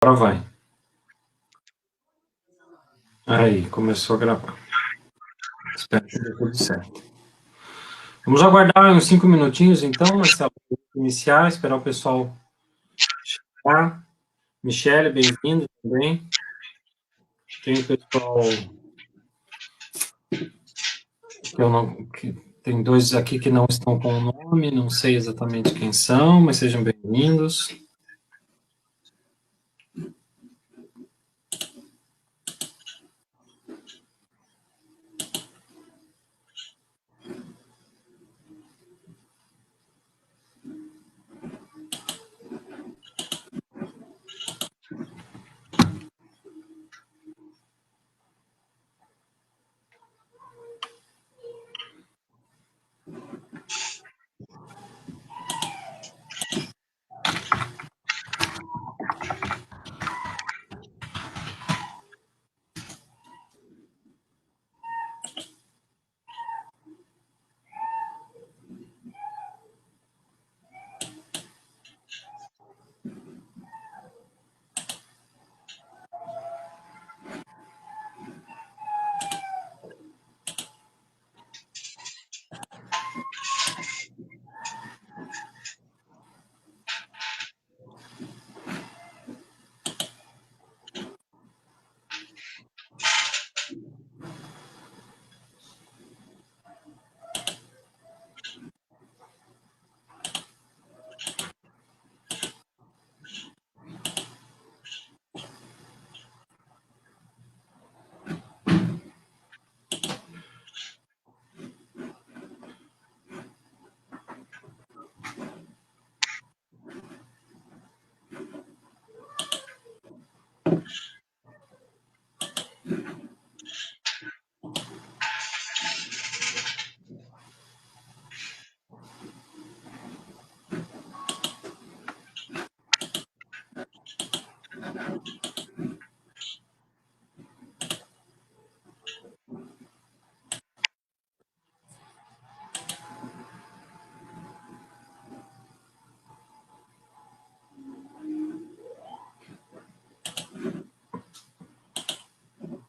Agora vai. Aí, começou a gravar. Espero que dê tudo certo. Vamos aguardar uns 5 minutinhos, então, Marcelo, para iniciar, esperar o pessoal chegar. Michele, bem-vindo também. Tem o pessoal tem dois aqui que não estão com o nome, não sei exatamente quem são, mas sejam bem-vindos.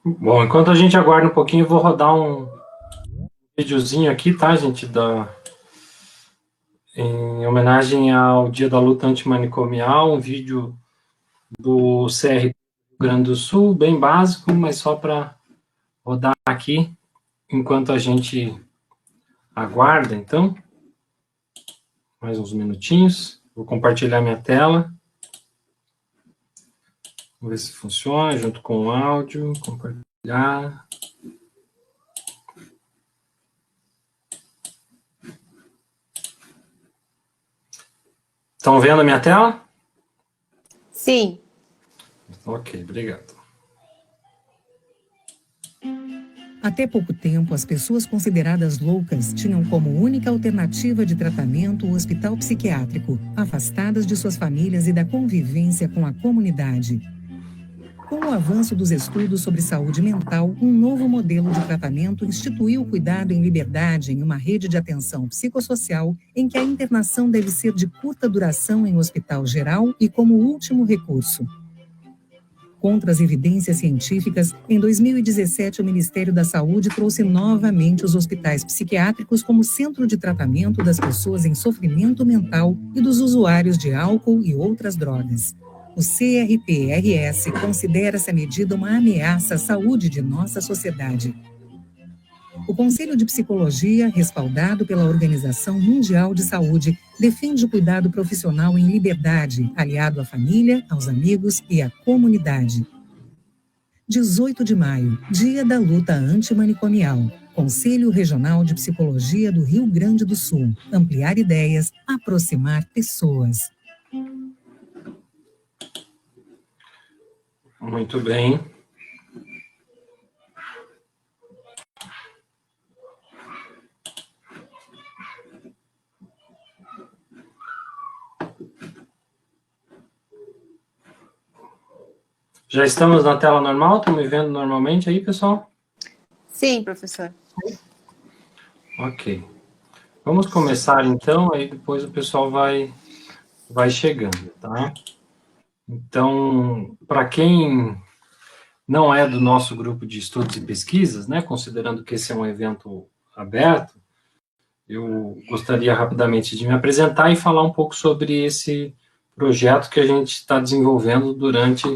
Bom, enquanto a gente aguarda um pouquinho, eu vou rodar um videozinho aqui, tá, gente, em homenagem ao Dia da Luta Antimanicomial, um vídeo do CRP do Rio Grande do Sul, bem básico, mas só para rodar aqui, enquanto a gente aguarda, então, mais uns minutinhos. Vou compartilhar minha tela. Vamos ver se funciona, junto com o áudio, compartilhar. Estão vendo a minha tela? Sim. Ok, obrigado. Até pouco tempo, as pessoas consideradas loucas tinham como única alternativa de tratamento o hospital psiquiátrico, afastadas de suas famílias e da convivência com a comunidade. Com o avanço dos estudos sobre saúde mental, um novo modelo de tratamento instituiu o cuidado em liberdade em uma rede de atenção psicossocial em que a internação deve ser de curta duração em hospital geral e como último recurso. Contra as evidências científicas, em 2017 o Ministério da Saúde trouxe novamente os hospitais psiquiátricos como centro de tratamento das pessoas em sofrimento mental e dos usuários de álcool e outras drogas. O CRPRS considera essa medida uma ameaça à saúde de nossa sociedade. O Conselho de Psicologia, respaldado pela Organização Mundial de Saúde, defende o cuidado profissional em liberdade, aliado à família, aos amigos e à comunidade. 18 de maio, Dia da Luta Antimanicomial. Conselho Regional de Psicologia do Rio Grande do Sul. Ampliar ideias, aproximar pessoas. Muito bem. Já estamos na tela normal? Estão me vendo normalmente aí, pessoal? Sim, professor. Ok. Vamos começar, então, aí depois o pessoal vai chegando, tá? Então, para quem não é do nosso grupo de estudos e pesquisas, né, considerando que esse é um evento aberto, eu gostaria rapidamente de me apresentar e falar um pouco sobre esse projeto que a gente está desenvolvendo durante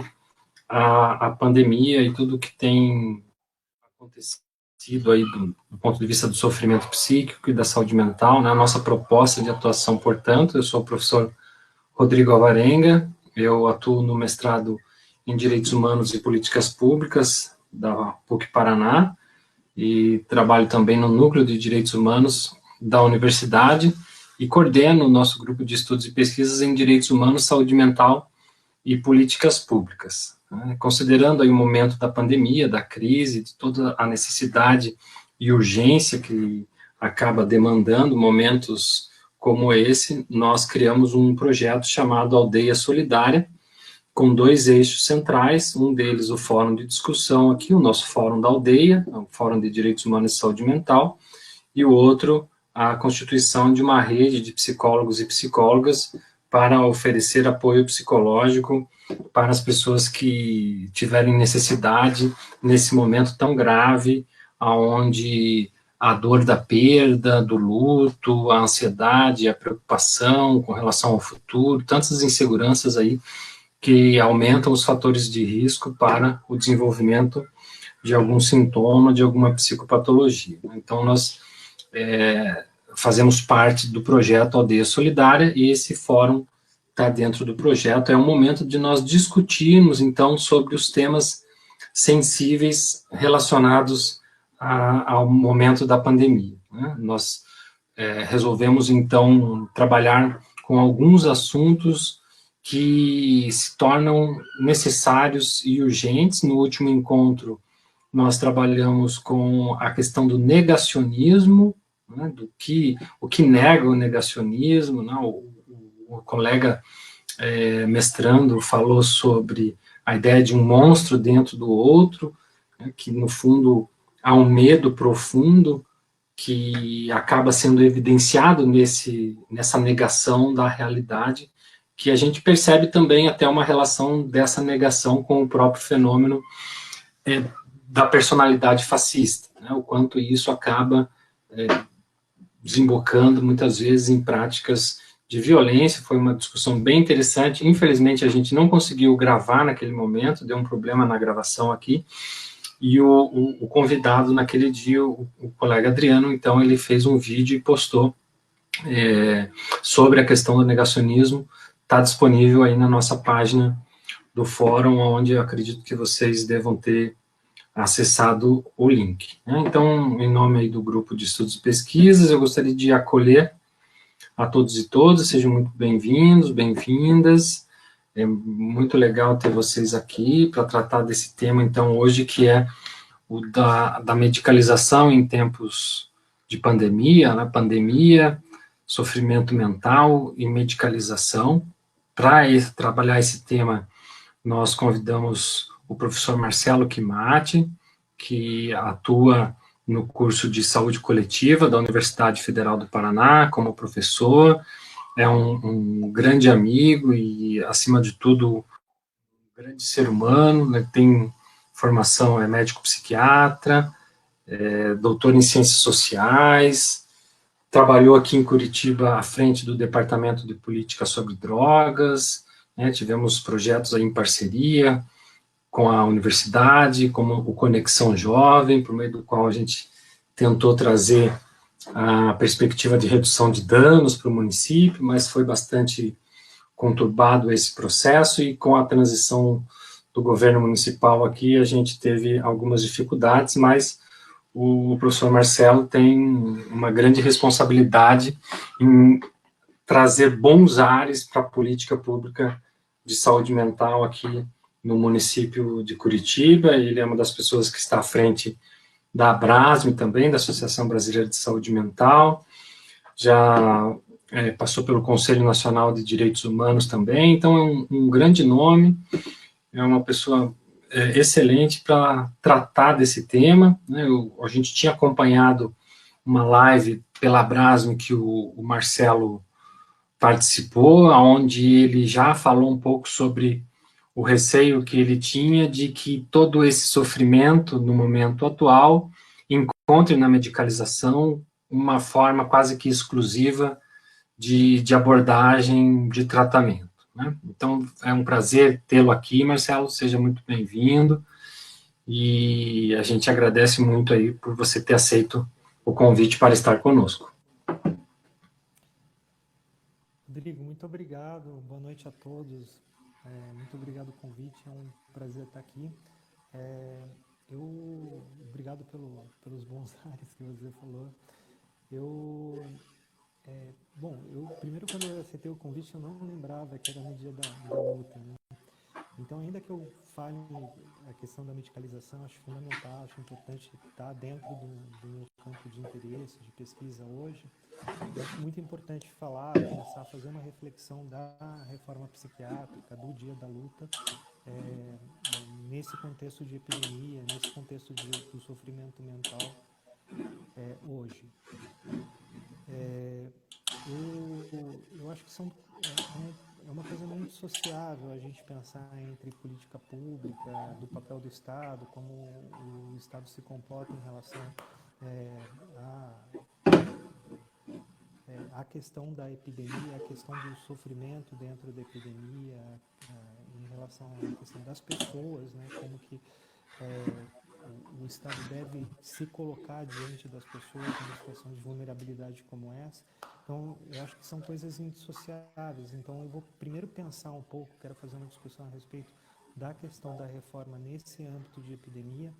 a pandemia e tudo que tem acontecido aí do ponto de vista do sofrimento psíquico e da saúde mental, né? A nossa proposta de atuação, portanto, eu sou o professor Rodrigo Alvarenga, eu atuo no mestrado em Direitos Humanos e Políticas Públicas da PUC Paraná e trabalho também no Núcleo de Direitos Humanos da universidade e coordeno o nosso grupo de estudos e pesquisas em Direitos Humanos, Saúde Mental e Políticas Públicas. Considerando aí o momento da pandemia, da crise, de toda a necessidade e urgência que acaba demandando momentos como esse, nós criamos um projeto chamado Aldeia Solidária, com 2 eixos centrais, um deles o fórum de discussão aqui, o nosso fórum da aldeia, o Fórum de Direitos Humanos e Saúde Mental, e o outro, a constituição de uma rede de psicólogos e psicólogas para oferecer apoio psicológico para as pessoas que tiverem necessidade nesse momento tão grave, onde a dor da perda, do luto, a ansiedade, a preocupação com relação ao futuro, tantas inseguranças aí que aumentam os fatores de risco para o desenvolvimento de algum sintoma, de alguma psicopatologia. Então, nós fazemos parte do projeto Aldeia Solidária e esse fórum está dentro do projeto. É um momento de nós discutirmos, então, sobre os temas sensíveis relacionados ao momento da pandemia, né? Nós resolvemos, então, trabalhar com alguns assuntos que se tornam necessários e urgentes. No último encontro, nós trabalhamos com a questão do negacionismo, né, o que nega o negacionismo, né, o colega mestrando falou sobre a ideia de um monstro dentro do outro, né, que no fundo há um medo profundo que acaba sendo evidenciado nessa negação da realidade, que a gente percebe também até uma relação dessa negação com o próprio fenômeno da personalidade fascista, né, o quanto isso acaba desembocando muitas vezes em práticas de violência. Foi uma discussão bem interessante. Infelizmente, a gente não conseguiu gravar naquele momento, deu um problema na gravação aqui, e o convidado naquele dia, o colega Adriano, então ele fez um vídeo e postou sobre a questão do negacionismo. Está disponível aí na nossa página do fórum, onde eu acredito que vocês devam ter acessado o link, né? Então, em nome aí do grupo de estudos e pesquisas, eu gostaria de acolher a todos e todas, sejam muito bem-vindos, bem-vindas. É muito legal ter vocês aqui para tratar desse tema, então, hoje, que é o da medicalização em tempos de pandemia, né? Pandemia, sofrimento mental e medicalização. Para trabalhar esse tema, nós convidamos o professor Marcelo Quimati, que atua no curso de saúde coletiva da Universidade Federal do Paraná como professor, é um grande amigo e, acima de tudo, um grande ser humano, né? Tem formação, é médico psiquiatra, doutor em ciências sociais, trabalhou aqui em Curitiba à frente do Departamento de Política sobre Drogas, né? Tivemos projetos aí em parceria com a universidade, como o Conexão Jovem, por meio do qual a gente tentou trazer a perspectiva de redução de danos para o município, mas foi bastante conturbado esse processo, e com a transição do governo municipal aqui, a gente teve algumas dificuldades, mas o professor Marcelo tem uma grande responsabilidade em trazer bons ares para a política pública de saúde mental aqui no município de Curitiba. Ele é uma das pessoas que está à frente da Abrasme também, da Associação Brasileira de Saúde Mental, já passou pelo Conselho Nacional de Direitos Humanos também, então é um grande nome, é uma pessoa excelente para tratar desse tema, né? A gente tinha acompanhado uma live pela Abrasme que o Marcelo participou, onde ele já falou um pouco sobre o receio que ele tinha de que todo esse sofrimento, no momento atual, encontre na medicalização uma forma quase que exclusiva de abordagem de tratamento, né? Então, é um prazer tê-lo aqui, Marcelo, seja muito bem-vindo, e a gente agradece muito aí por você ter aceito o convite para estar conosco. Rodrigo, muito obrigado, boa noite a todos, muito obrigado pelo convite, é um prazer estar aqui. Obrigado pelos bons ares que você falou. Primeiro, quando eu aceitei o convite, eu não lembrava que era no dia da luta, né? Então, ainda que eu fale a questão da medicalização, acho fundamental, acho importante estar dentro do meu campo de interesse, de pesquisa hoje. Eu acho muito importante falar, começar a fazer uma reflexão da reforma psiquiátrica, do dia da luta, nesse contexto de epidemia, nesse contexto do sofrimento mental hoje. Eu acho que é uma coisa muito sociável a gente pensar entre política pública, do papel do Estado, como o Estado se comporta em relação à questão da epidemia, a questão do sofrimento dentro da epidemia, em relação à questão das pessoas, né, como que o Estado deve se colocar diante das pessoas numa situação de vulnerabilidade como essa. Então, eu acho que são coisas indissociáveis. Então, eu vou primeiro pensar um pouco, quero fazer uma discussão a respeito da questão da reforma nesse âmbito de epidemia,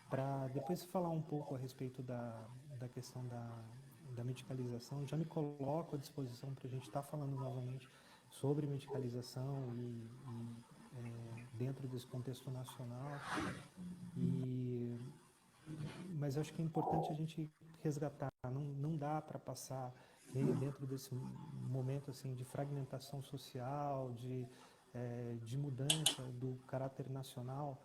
para depois falar um pouco a respeito da questão da medicalização. Já me coloco à disposição para a gente estar falando novamente sobre medicalização dentro desse contexto nacional. Mas eu acho que é importante a gente resgatar, não dá para passar dentro desse momento assim, de fragmentação social, de mudança do caráter nacional,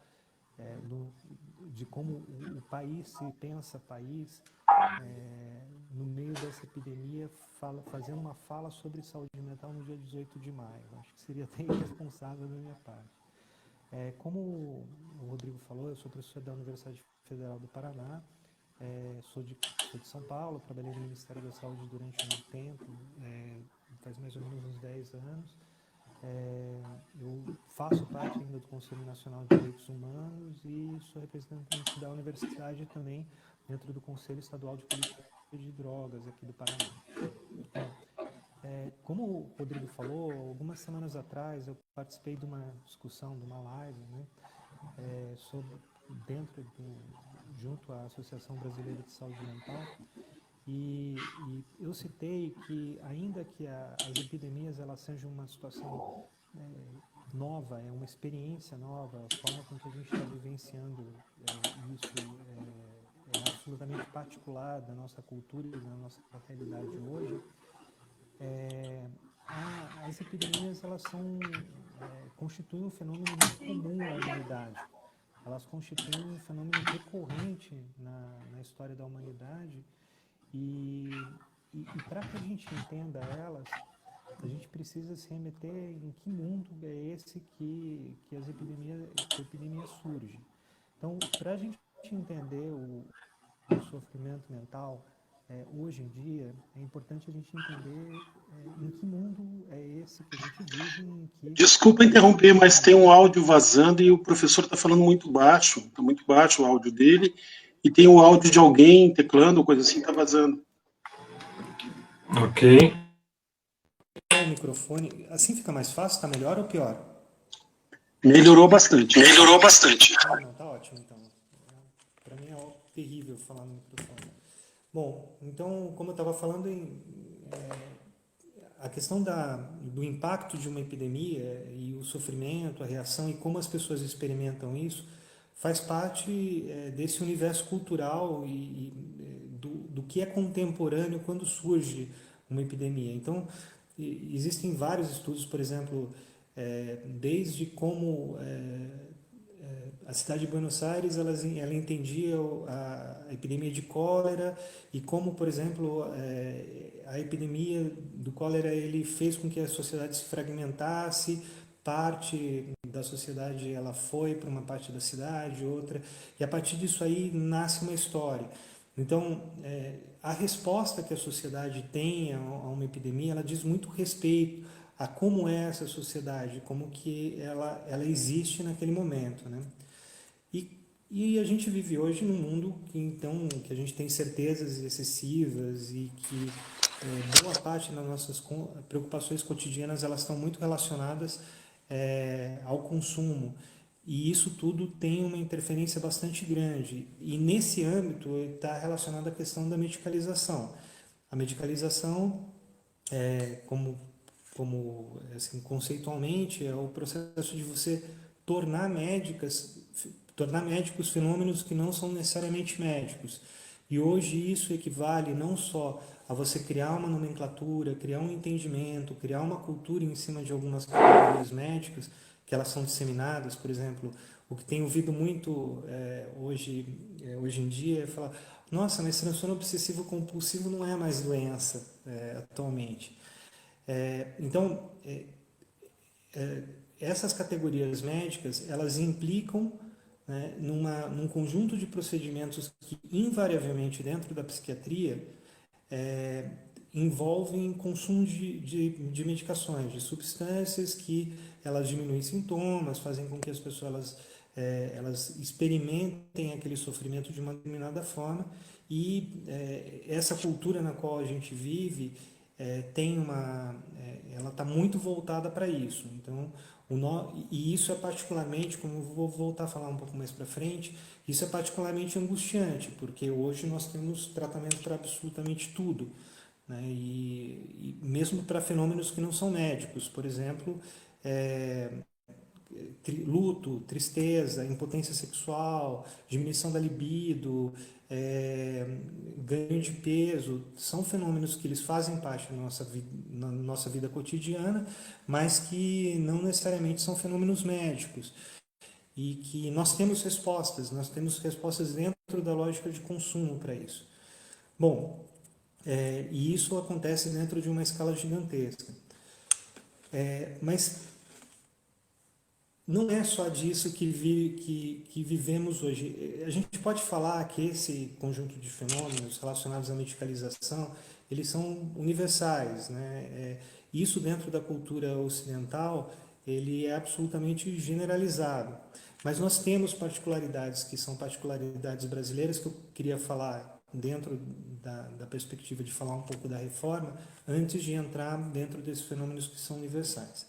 de como o país se pensa país, no meio dessa epidemia, fazendo uma fala sobre saúde mental no dia 18 de maio. Acho que seria até irresponsável da minha parte. Como o Rodrigo falou, eu sou professor da Universidade Federal do Paraná, sou de São Paulo, trabalhei no Ministério da Saúde durante muito tempo, faz mais ou menos uns 10 anos. Eu faço parte ainda do Conselho Nacional de Direitos Humanos e sou representante da universidade também dentro do Conselho Estadual de Política de Drogas aqui do Paraná. Bom, como o Rodrigo falou, algumas semanas atrás eu participei de uma discussão, de uma live, né, junto à Associação Brasileira de Saúde Mental, e eu citei que, ainda que as epidemias elas sejam uma situação nova, é uma experiência nova, a forma com que a gente está vivenciando isso é absolutamente particular da nossa cultura e da nossa realidade hoje. As epidemias elas constituem um fenômeno muito comum à humanidade. Elas constituem um fenômeno recorrente na história da humanidade e para que a gente entenda elas, a gente precisa se remeter em que mundo é esse que a epidemia surge. Então, para a gente entender o sofrimento mental, hoje em dia, é importante a gente entender em que mundo é esse que a gente vive. Desculpa interromper, mas tem um áudio vazando e o professor está falando muito baixo o áudio dele, e tem o áudio de alguém teclando, coisa assim, está vazando. Ok. O microfone, assim fica mais fácil? Está melhor ou pior? Melhorou bastante. Não, tá ótimo, então. Para mim é terrível falar no microfone. Bom, então, como eu estava falando, a questão do impacto de uma epidemia e o sofrimento, a reação e como as pessoas experimentam isso, faz parte desse universo cultural e do que é contemporâneo quando surge uma epidemia. Então, existem vários estudos, por exemplo, desde como a cidade de Buenos Aires ela entendia a epidemia de cólera e como, por exemplo, a epidemia do cólera ele fez com que a sociedade se fragmentasse, parte da sociedade ela foi para uma parte da cidade, outra, e a partir disso aí nasce uma história. Então, a resposta que a sociedade tem a uma epidemia, ela diz muito respeito a como é essa sociedade, como que ela existe naquele momento, né? E a gente vive hoje num mundo que a gente tem certezas excessivas e que boa parte das nossas preocupações cotidianas elas estão muito relacionadas ao consumo. E isso tudo tem uma interferência bastante grande. E nesse âmbito está relacionado à questão da medicalização. A medicalização, como assim, conceitualmente, é o processo de você tornar médicos fenômenos que não são necessariamente médicos. E hoje isso equivale não só a você criar uma nomenclatura, criar um entendimento, criar uma cultura em cima de algumas categorias médicas, que elas são disseminadas, por exemplo, o que tem ouvido muito hoje em dia é falar, nossa, mas transtorno obsessivo compulsivo não é mais doença atualmente. Então, essas categorias médicas, elas implicam, né, num conjunto de procedimentos que, invariavelmente, dentro da psiquiatria, envolvem consumo de medicações, de substâncias que elas diminuem sintomas, fazem com que as pessoas elas experimentem aquele sofrimento de uma determinada forma, e essa cultura na qual a gente vive ela está muito voltada para isso. Então, e isso é particularmente, como eu vou voltar a falar um pouco mais para frente, isso é particularmente angustiante, porque hoje nós temos tratamento para absolutamente tudo, né? E mesmo para fenômenos que não são médicos, por exemplo, luto, tristeza, impotência sexual, diminuição da libido, ganho de peso, são fenômenos que eles fazem parte na nossa vida cotidiana, mas que não necessariamente são fenômenos médicos. E que nós temos respostas dentro da lógica de consumo para isso. Bom, e isso acontece dentro de uma escala gigantesca. Mas não é só disso que vivemos hoje. A gente pode falar que esse conjunto de fenômenos relacionados à medicalização, eles são universais, né? Isso dentro da cultura ocidental, ele é absolutamente generalizado. Mas nós temos particularidades que são particularidades brasileiras que eu queria falar dentro da perspectiva de falar um pouco da reforma, antes de entrar dentro desses fenômenos que são universais.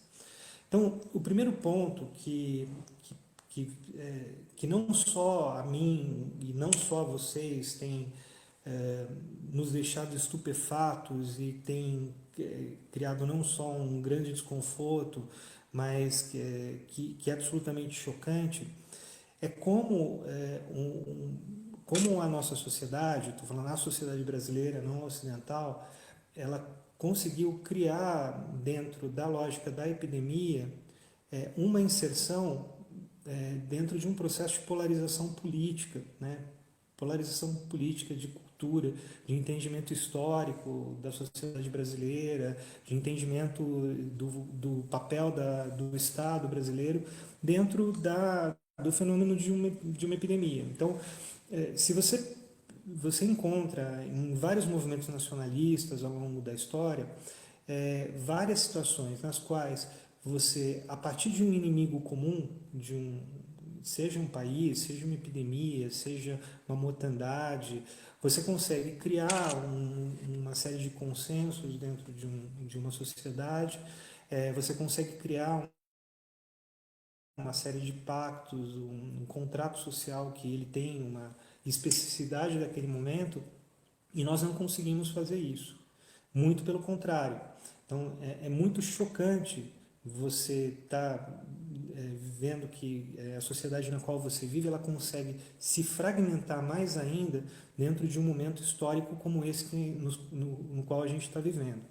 Então, o primeiro ponto que não só a mim e não só a vocês tem nos deixado estupefatos e tem criado não só um grande desconforto, mas que é absolutamente chocante, é como a nossa sociedade, estou falando a sociedade brasileira, não ocidental, ela conseguiu criar, dentro da lógica da epidemia, uma inserção dentro de um processo de polarização política, né? Polarização política de cultura, de entendimento histórico da sociedade brasileira, de entendimento do papel do Estado brasileiro dentro do fenômeno de uma epidemia. Então, se você encontra em vários movimentos nacionalistas ao longo da história várias situações nas quais você, a partir de um inimigo comum, seja um país, seja uma epidemia, seja uma mortandade, você consegue criar uma série de consensos dentro de uma sociedade, você consegue criar uma série de pactos, um contrato social que ele tem uma especificidade daquele momento, e nós não conseguimos fazer isso. Muito pelo contrário. Então, é muito chocante você estar vendo que a sociedade na qual você vive, ela consegue se fragmentar mais ainda dentro de um momento histórico como esse no qual a gente está vivendo.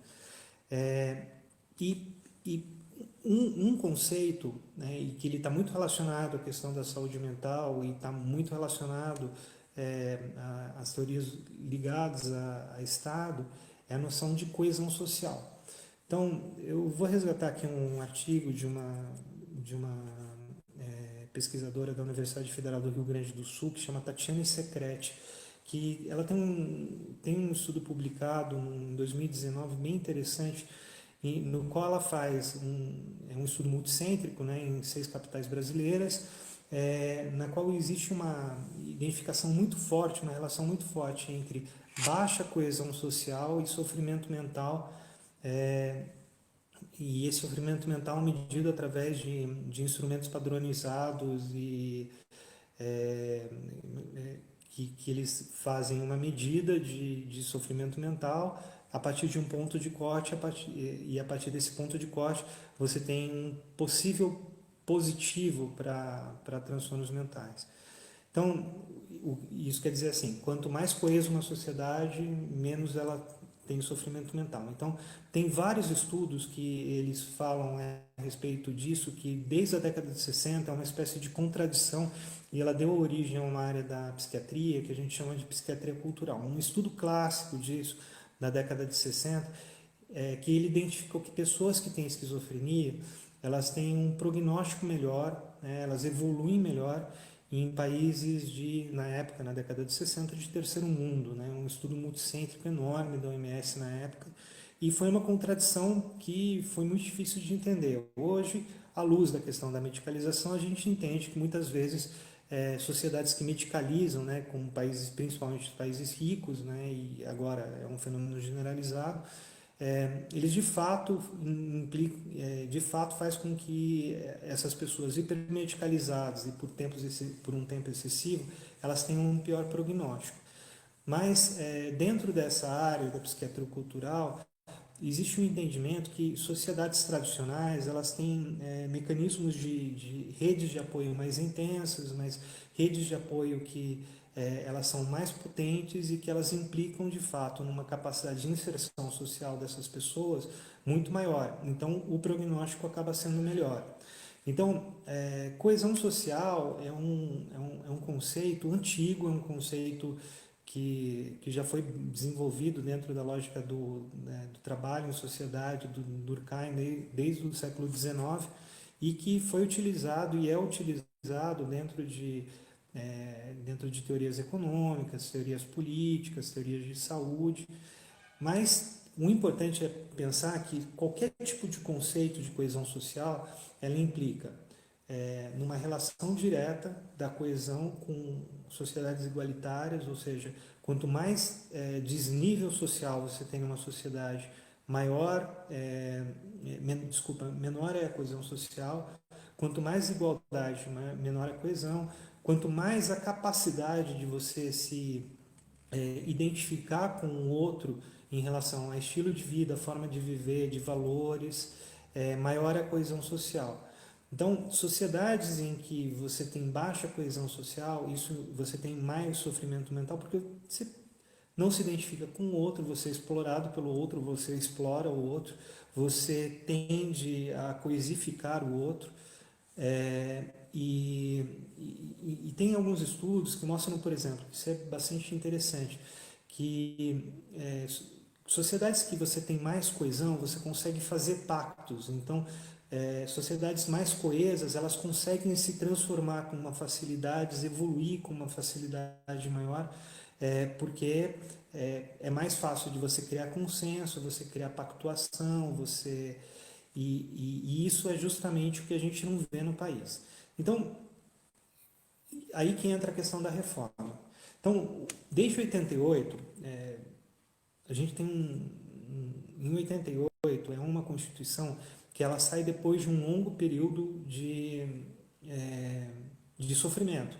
Um conceito, né, e que ele está muito relacionado à questão da saúde mental e está muito relacionado às teorias ligadas a Estado, é a noção de coesão social. Então, eu vou resgatar aqui um artigo de uma pesquisadora da Universidade Federal do Rio Grande do Sul, que chama Tatiana Secrete, que ela tem um estudo publicado em 2019 bem interessante, no qual ela faz um estudo multicêntrico, né, em 6 capitais brasileiras, na qual existe uma identificação muito forte, uma relação muito forte entre baixa coesão social e sofrimento mental, e esse sofrimento mental medido através de instrumentos padronizados e que eles fazem uma medida de sofrimento mental a partir de um ponto de corte, e a partir desse ponto de corte você tem um possível positivo para transtornos mentais. Então, isso quer dizer assim, quanto mais coesa uma sociedade, menos ela tem sofrimento mental. Então, tem vários estudos que eles falam a respeito disso, que desde a década de 60 é uma espécie de contradição, e ela deu origem a uma área da psiquiatria que a gente chama de psiquiatria cultural. Um estudo clássico disso, da década de 60, que ele identificou que pessoas que têm esquizofrenia, elas têm um prognóstico melhor, né, elas evoluem melhor em países na época, na década de 60, de terceiro mundo, né, um estudo multicêntrico enorme da OMS na época, e foi uma contradição que foi muito difícil de entender. Hoje, à luz da questão da medicalização, a gente entende que muitas vezes sociedades que medicalizam, né, como países, principalmente países ricos, né, e agora é um fenômeno generalizado, eles de fato faz com que essas pessoas hipermedicalizadas e por um tempo excessivo, elas tenham um pior prognóstico. Mas dentro dessa área da psiquiatria cultural, existe um entendimento que sociedades tradicionais elas têm mecanismos de redes de apoio mais intensas, mas redes de apoio que elas são mais potentes e que elas implicam de fato numa capacidade de inserção social dessas pessoas muito maior. Então o prognóstico acaba sendo melhor. Então, coesão social é um conceito antigo, é um conceito que já foi desenvolvido dentro da lógica do trabalho em sociedade, do Durkheim, desde o século XIX, e que foi utilizado e é utilizado dentro de teorias econômicas, teorias políticas, teorias de saúde. Mas o importante é pensar que qualquer tipo de conceito de coesão social, ela implica numa relação direta da coesão com sociedades igualitárias, ou seja, quanto mais desnível social você tem numa sociedade, menor é a coesão social, quanto mais igualdade, menor a coesão, quanto mais a capacidade de você se identificar com o outro em relação a estilo de vida, forma de viver, de valores, maior é a coesão social. Então, sociedades em que você tem baixa coesão social, você tem mais sofrimento mental, porque você não se identifica com o outro, você é explorado pelo outro, você explora o outro, você tende a coisificar o outro. E tem alguns estudos que mostram, por exemplo, isso é bastante interessante, que sociedades que você tem mais coesão, você consegue fazer pactos. Então, sociedades mais coesas, elas conseguem se transformar com uma facilidade, evoluir com uma facilidade maior, porque é mais fácil de você criar consenso, você criar pactuação, e isso é justamente o que a gente não vê no país. Então, aí que entra a questão da reforma. Então, desde 88, a gente tem em 88, é uma Constituição que ela sai depois de um longo período de sofrimento.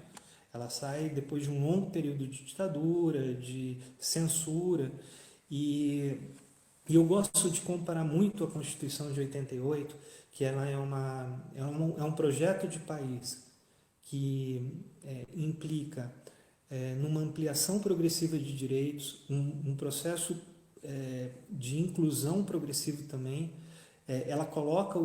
Ela sai depois de um longo período de ditadura, de censura, e eu gosto de comparar muito a Constituição de 88, que ela é um projeto de país que implica numa ampliação progressiva de direitos, um processo de inclusão progressivo também. Ela coloca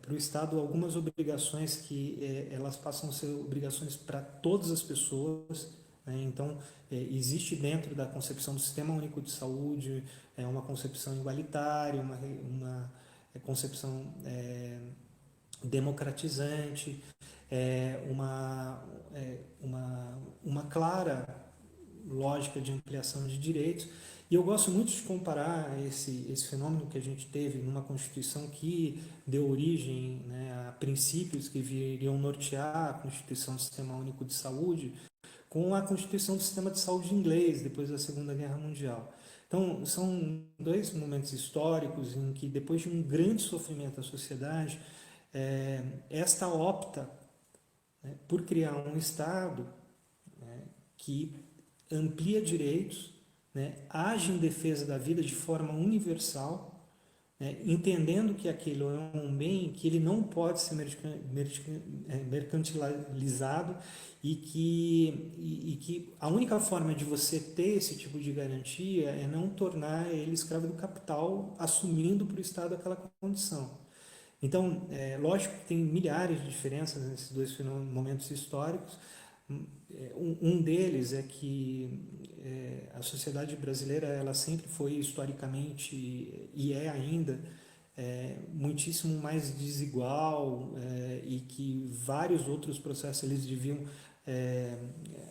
para o Estado algumas obrigações que elas passam a ser obrigações para todas as pessoas. Então, existe dentro da concepção do Sistema Único de Saúde uma concepção igualitária, uma concepção democratizante. uma clara lógica de ampliação de direitos. E eu gosto muito de comparar esse fenômeno que a gente teve numa Constituição que deu origem, né, a princípios que viriam nortear a Constituição do Sistema Único de Saúde, com a Constituição do Sistema de Saúde inglês, depois da Segunda Guerra Mundial. Então, são dois momentos históricos em que, depois de um grande sofrimento da sociedade, esta opta, né, por criar um Estado, né, que amplia direitos, né, age em defesa da vida de forma universal, né, entendendo que aquilo é um bem que ele não pode ser mercantilizado e que a única forma de você ter esse tipo de garantia é não tornar ele escravo do capital, assumindo para o Estado aquela condição. Então, lógico que tem milhares de diferenças nesses dois momentos históricos. Um deles é que a sociedade brasileira ela sempre foi historicamente e é ainda muitíssimo mais desigual, e que vários outros processos eles deviam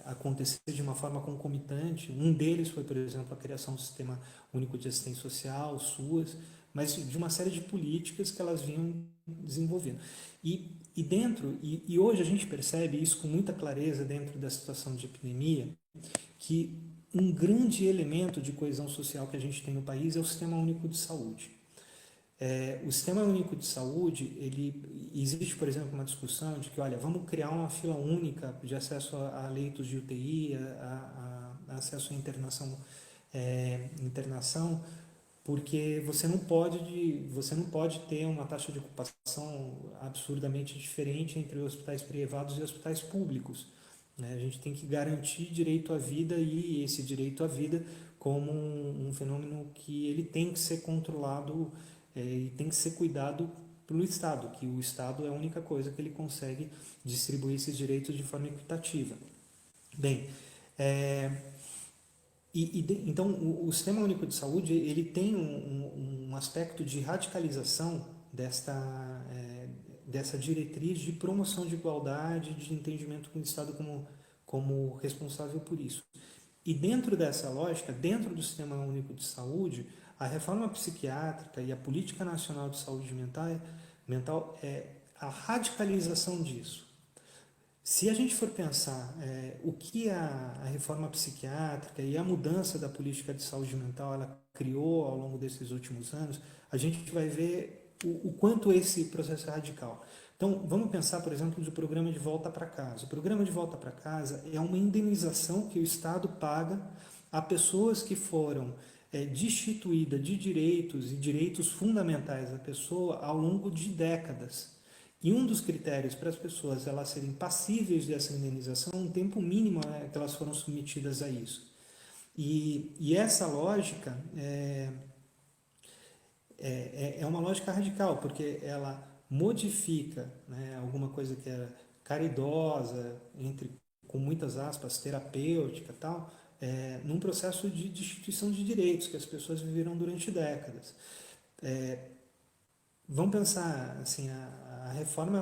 acontecer de uma forma concomitante. Um deles foi, por exemplo, a criação do Sistema Único de Assistência Social, o SUAS, mas de uma série de políticas que elas vinham desenvolvendo. E hoje a gente percebe isso com muita clareza dentro da situação de epidemia, que um grande elemento de coesão social que a gente tem no país é o Sistema Único de Saúde. O Sistema Único de Saúde, existe, por exemplo, uma discussão de que, olha, vamos criar uma fila única de acesso a leitos de UTI, a acesso à internação, porque você não pode ter uma taxa de ocupação absurdamente diferente entre hospitais privados e hospitais públicos, né? A gente tem que garantir direito à vida e esse direito à vida como um fenômeno que ele tem que ser controlado e tem que ser cuidado pelo Estado, que o Estado é a única coisa que ele consegue distribuir esses direitos de forma equitativa. Bem, então, o Sistema Único de Saúde ele tem um aspecto de radicalização dessa diretriz de promoção de igualdade, de entendimento com o Estado como responsável por isso. E dentro dessa lógica, dentro do Sistema Único de Saúde, a reforma psiquiátrica e a Política Nacional de Saúde Mental é a radicalização disso. Se a gente for pensar o que a reforma psiquiátrica e a mudança da política de saúde mental ela criou ao longo desses últimos anos, a gente vai ver o quanto esse processo é radical. Então, vamos pensar, por exemplo, do programa de volta para casa. O programa de volta para casa é uma indenização que o Estado paga a pessoas que foram destituídas de direitos e direitos fundamentais da pessoa ao longo de décadas. E um dos critérios para as pessoas elas serem passíveis dessa indenização é um tempo mínimo que elas foram submetidas a isso. E essa lógica é uma lógica radical, porque ela modifica, né, alguma coisa que era caridosa, com muitas aspas, terapêutica e tal, num processo de destituição de direitos que as pessoas viveram durante décadas. Vamos pensar assim, a reforma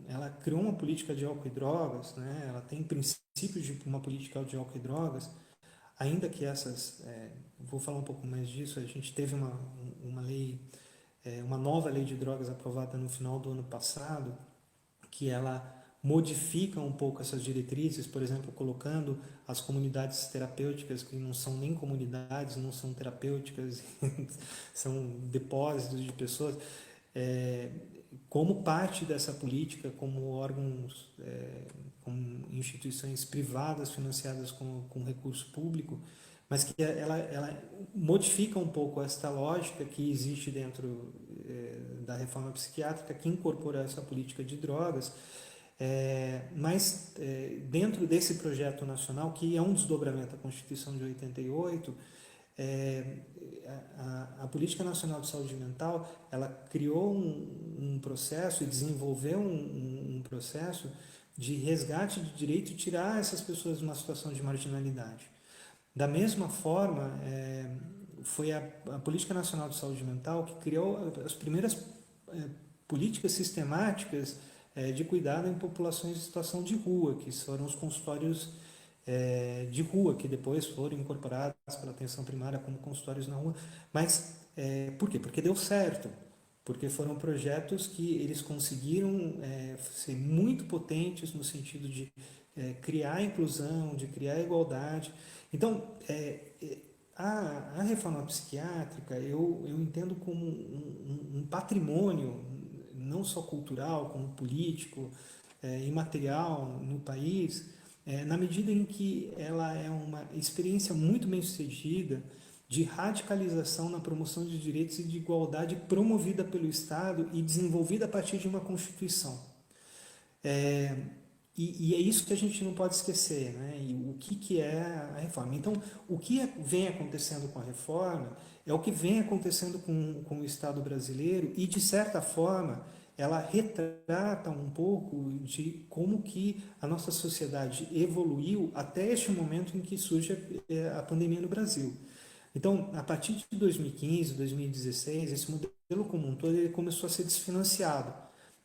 ela criou uma política de álcool e drogas, né? Ela tem princípios de uma política de álcool e drogas, ainda que vou falar um pouco mais disso. A gente teve uma lei, uma nova lei de drogas aprovada no final do ano passado, que ela modifica um pouco essas diretrizes, por exemplo, colocando as comunidades terapêuticas, que não são nem comunidades, não são terapêuticas, são depósitos de pessoas, como parte dessa política, como órgãos, como instituições privadas financiadas com recurso público, mas que ela modifica um pouco esta lógica que existe dentro da reforma psiquiátrica, que incorpora essa política de drogas, mas dentro desse projeto nacional, que é um desdobramento da Constituição de 88, a Política Nacional de Saúde Mental, ela criou um processo e desenvolveu um processo de resgate de direito e tirar essas pessoas de uma situação de marginalidade. Da mesma forma, foi a Política Nacional de Saúde Mental que criou as primeiras políticas sistemáticas de cuidado em populações em situação de rua, que foram os consultórios de rua, que depois foram incorporados pela atenção primária como consultórios na rua. Mas por quê? Porque deu certo. Porque foram projetos que eles conseguiram ser muito potentes no sentido de criar inclusão, de criar igualdade. Então, a reforma psiquiátrica eu entendo como um patrimônio, não só cultural, como político, imaterial no país, na medida em que ela é uma experiência muito bem sucedida de radicalização na promoção de direitos e de igualdade promovida pelo Estado e desenvolvida a partir de uma Constituição. E é isso que a gente não pode esquecer, né? E o que é a reforma. Então, o que vem acontecendo com a reforma é o que vem acontecendo com o Estado brasileiro e, de certa forma, ela retrata um pouco de como que a nossa sociedade evoluiu até este momento em que surge a pandemia no Brasil. Então, a partir de 2015, 2016, esse modelo como um todo ele começou a ser desfinanciado,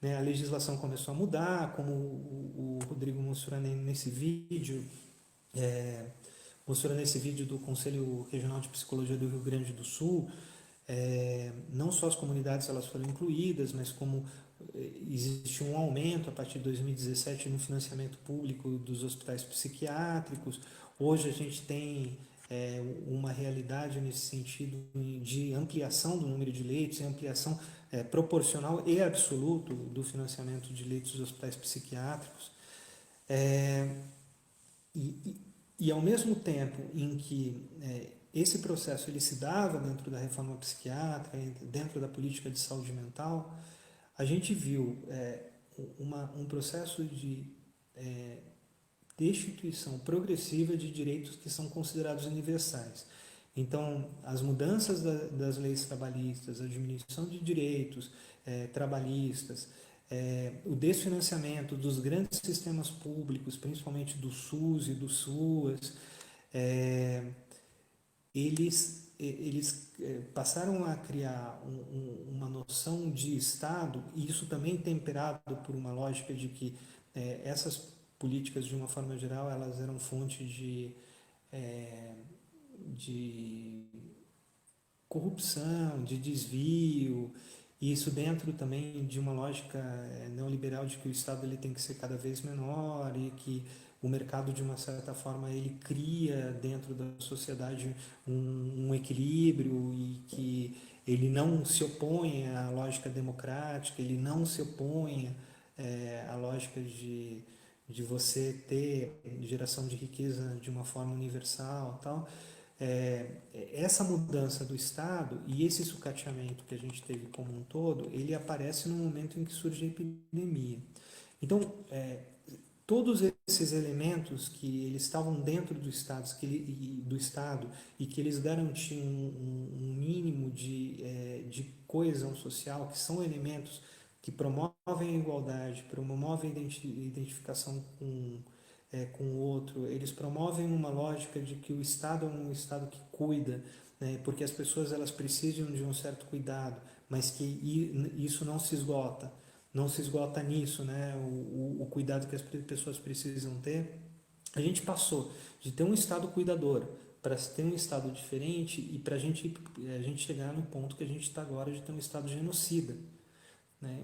né? A legislação começou a mudar, como o Rodrigo mostrou nesse vídeo, do Conselho Regional de Psicologia do Rio Grande do Sul. Não só as comunidades elas foram incluídas, mas como existe um aumento a partir de 2017 no financiamento público dos hospitais psiquiátricos. Hoje a gente tem uma realidade nesse sentido de ampliação do número de leitos, e ampliação proporcional e absoluto do financiamento de leitos dos hospitais psiquiátricos. E ao mesmo tempo em que esse processo ele se dava dentro da reforma psiquiátrica, dentro da política de saúde mental, a gente viu um processo de destituição progressiva de direitos que são considerados universais. Então, as mudanças das leis trabalhistas, a diminuição de direitos trabalhistas, o desfinanciamento dos grandes sistemas públicos, principalmente do SUS e do SUAS, eles passaram a criar uma noção de Estado, e isso também temperado por uma lógica de que essas políticas, de uma forma geral, elas eram fonte de corrupção, de desvio, e isso dentro também de uma lógica neoliberal de que o Estado ele tem que ser cada vez menor e que o mercado, de uma certa forma, ele cria dentro da sociedade um equilíbrio e que ele não se opõe à lógica democrática, ele não se opõe à lógica de você ter geração de riqueza de uma forma universal, tal. Essa mudança do Estado e esse sucateamento que a gente teve como um todo, ele aparece no momento em que surge a epidemia. Então, todos esses elementos que eles estavam dentro do Estado, e que eles garantiam um mínimo de coesão social, que são elementos que promovem a igualdade, promovem a identificação com o outro, eles promovem uma lógica de que o Estado é um Estado que cuida, né, porque as pessoas elas precisam de um certo cuidado, mas que isso não se esgota nisso, né, o cuidado que as pessoas precisam ter. A gente passou de ter um Estado cuidador para ter um Estado diferente e para a gente chegar no ponto que a gente está agora de ter um Estado genocida, né,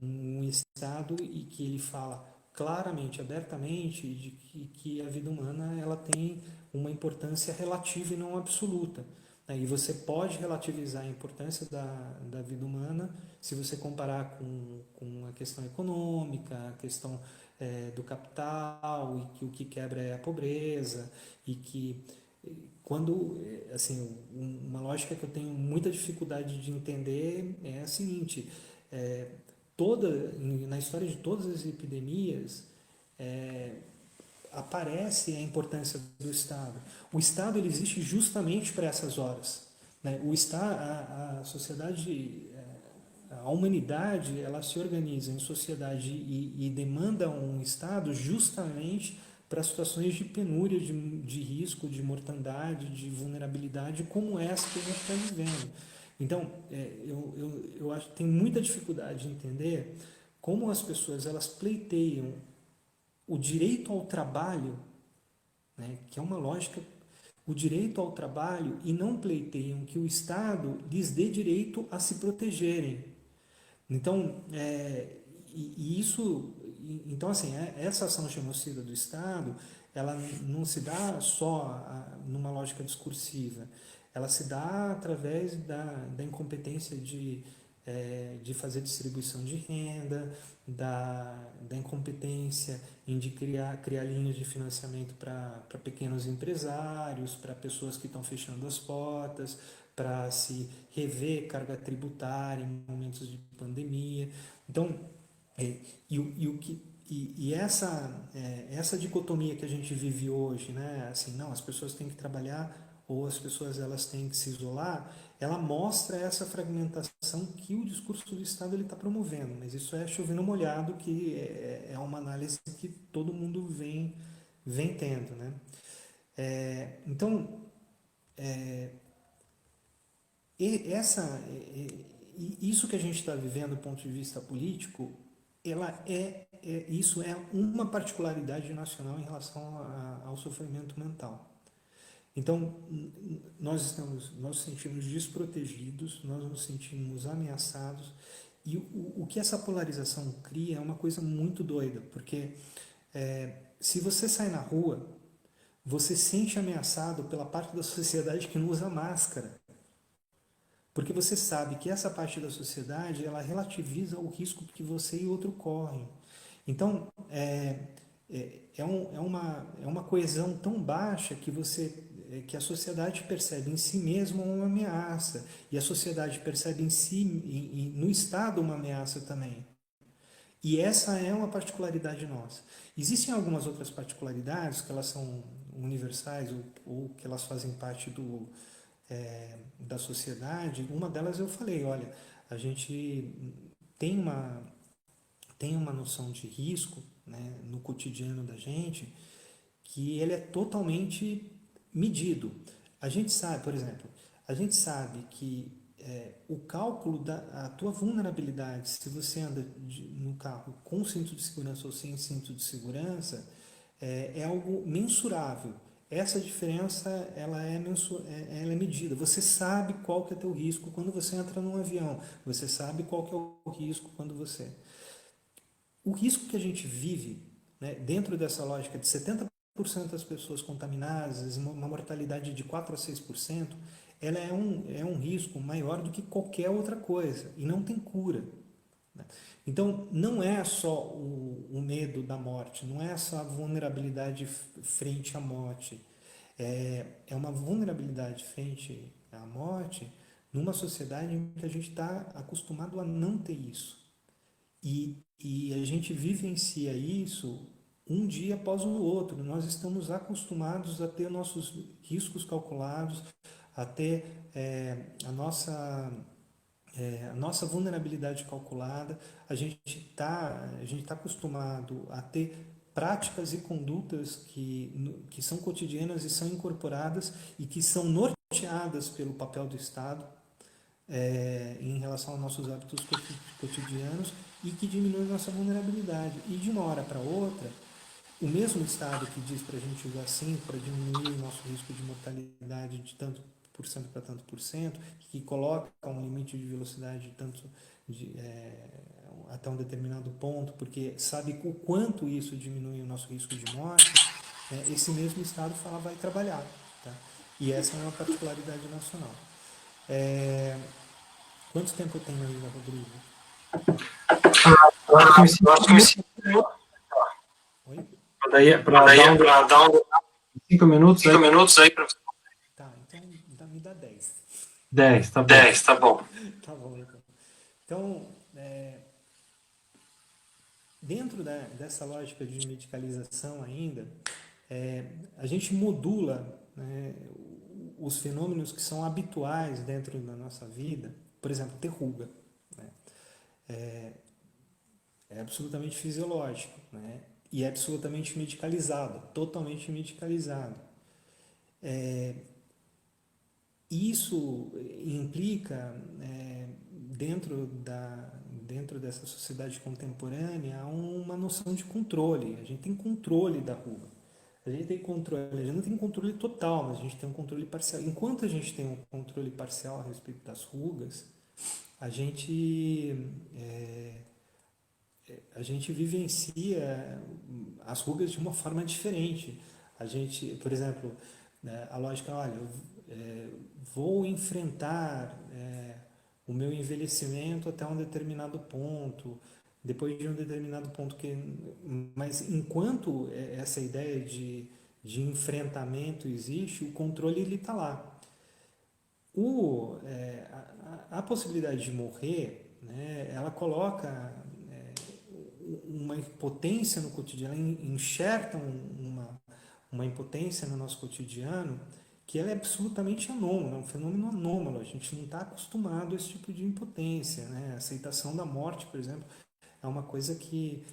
um Estado e que ele fala claramente, abertamente, de que a vida humana ela tem uma importância relativa e não absoluta. Né? E você pode relativizar a importância da vida humana se você comparar com a questão econômica, a questão do capital, e que o que quebra é a pobreza, e que quando, assim, uma lógica que eu tenho muita dificuldade de entender é a seguinte: na história de todas as epidemias, aparece a importância do Estado. O Estado ele existe justamente para essas horas, né? A sociedade, a humanidade, ela se organiza em sociedade e demanda um Estado justamente para situações de penúria, de risco, de mortandade, de vulnerabilidade, como essa que a gente está vivendo. Então, eu acho que tem muita dificuldade de entender como as pessoas elas pleiteiam o direito ao trabalho, né, que é uma lógica, o direito ao trabalho, e não pleiteiam que o Estado lhes dê direito a se protegerem. Então, então assim, essa ação genocida do Estado, ela não se dá só numa lógica discursiva, ela se dá através da incompetência de fazer distribuição de renda, da incompetência de criar linhas de financiamento para pequenos empresários, para pessoas que estão fechando as portas, para se rever carga tributária em momentos de pandemia. Então, essa dicotomia que a gente vive hoje, né, assim, não, as pessoas têm que trabalhar ou as pessoas elas têm que se isolar, ela mostra essa fragmentação que o discurso do Estado está promovendo, mas isso é chover no molhado, que é uma análise que todo mundo vem tendo, né? Então, isso que a gente está vivendo do ponto de vista político, isso é uma particularidade nacional em relação ao sofrimento mental. Então, nós nos sentimos desprotegidos, nós nos sentimos ameaçados, e o que essa polarização cria é uma coisa muito doida, porque se você sai na rua, você se sente ameaçado pela parte da sociedade que não usa máscara, porque você sabe que essa parte da sociedade ela relativiza o risco que você e outro correm. Então, é uma coesão tão baixa que a sociedade percebe em si mesma uma ameaça, e a sociedade percebe em si, no Estado, uma ameaça também. E essa é uma particularidade nossa. Existem algumas outras particularidades que elas são universais ou que elas fazem parte da sociedade. Uma delas eu falei, olha, a gente tem uma noção de risco, né, no cotidiano da gente, que ele é totalmente medido. A gente sabe, por exemplo, a gente sabe que o cálculo da tua vulnerabilidade, se você anda no carro com cinto de segurança ou sem cinto de segurança, é algo mensurável. Essa diferença ela é medida. Você sabe qual que é teu risco quando você entra num avião. Você sabe qual que é o risco quando você... O risco que a gente vive, né, dentro dessa lógica de 70% das pessoas contaminadas, uma mortalidade de 4 a 6%, ela é um risco maior do que qualquer outra coisa e não tem cura. Né? Então, não é só o medo da morte, não é só a vulnerabilidade frente à morte. É uma vulnerabilidade frente à morte numa sociedade em que a gente está acostumado a não ter isso. E a gente vivencia isso um dia após o outro. Nós estamos acostumados a ter nossos riscos calculados, a ter a nossa vulnerabilidade calculada. A gente tá acostumado a ter práticas e condutas que são cotidianas e são incorporadas e que são norteadas pelo papel do Estado em relação aos nossos hábitos cotidianos e que diminui nossa vulnerabilidade. E de uma hora para outra, o mesmo Estado que diz para a gente usar cinto para diminuir o nosso risco de mortalidade de tanto por cento para tanto por cento, que coloca um limite de velocidade até um determinado ponto, porque sabe o quanto isso diminui o nosso risco de morte, esse mesmo Estado vai trabalhar. Tá? E essa é uma particularidade nacional. Quanto tempo eu tenho ainda, Rodrigo? Eu acho que me 5 minutos. Oi? Para dar 5 minutos aí. 5 minutos aí, professor. Tá, então me dá 10. 10, tá bom. 10, tá bom. Tá bom, então. Então, dentro dessa lógica de medicalização ainda, a gente modula, né, os fenômenos que são habituais dentro da nossa vida, por exemplo, ter ruga. Né? É absolutamente fisiológico, né? E é absolutamente medicalizado, totalmente medicalizado. Isso implica, dentro dentro dessa sociedade contemporânea, há uma noção de controle. A gente tem controle da ruga. A gente tem controle, a gente não tem controle total, mas a gente tem um controle parcial. Enquanto a gente tem um controle parcial a respeito das rugas, a gente a gente vivencia as rugas de uma forma diferente. A gente, por exemplo, a lógica, olha, vou enfrentar o meu envelhecimento até um determinado ponto, depois de um determinado ponto mas enquanto essa ideia de enfrentamento existe, o controle ele está lá. A possibilidade de morrer, né, ela coloca uma impotência no cotidiano, ela enxerta uma impotência no nosso cotidiano que ela é absolutamente anômala, é um fenômeno anômalo. A gente não está acostumado a esse tipo de impotência, né? A aceitação da morte, por exemplo, é uma coisa que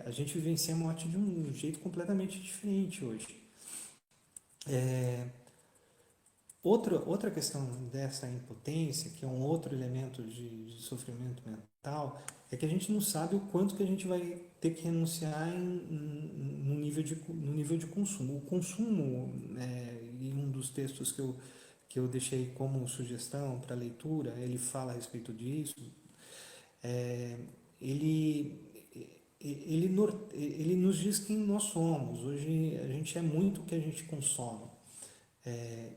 a gente vivencia a morte de um jeito completamente diferente hoje. Outra questão dessa impotência, que é um outro elemento de sofrimento mental, é que a gente não sabe o quanto que a gente vai ter que renunciar no nível de consumo. O consumo, em um dos textos que eu deixei como sugestão para leitura, ele fala a respeito disso. Ele nos diz quem nós somos. Hoje a gente é muito o que a gente consome.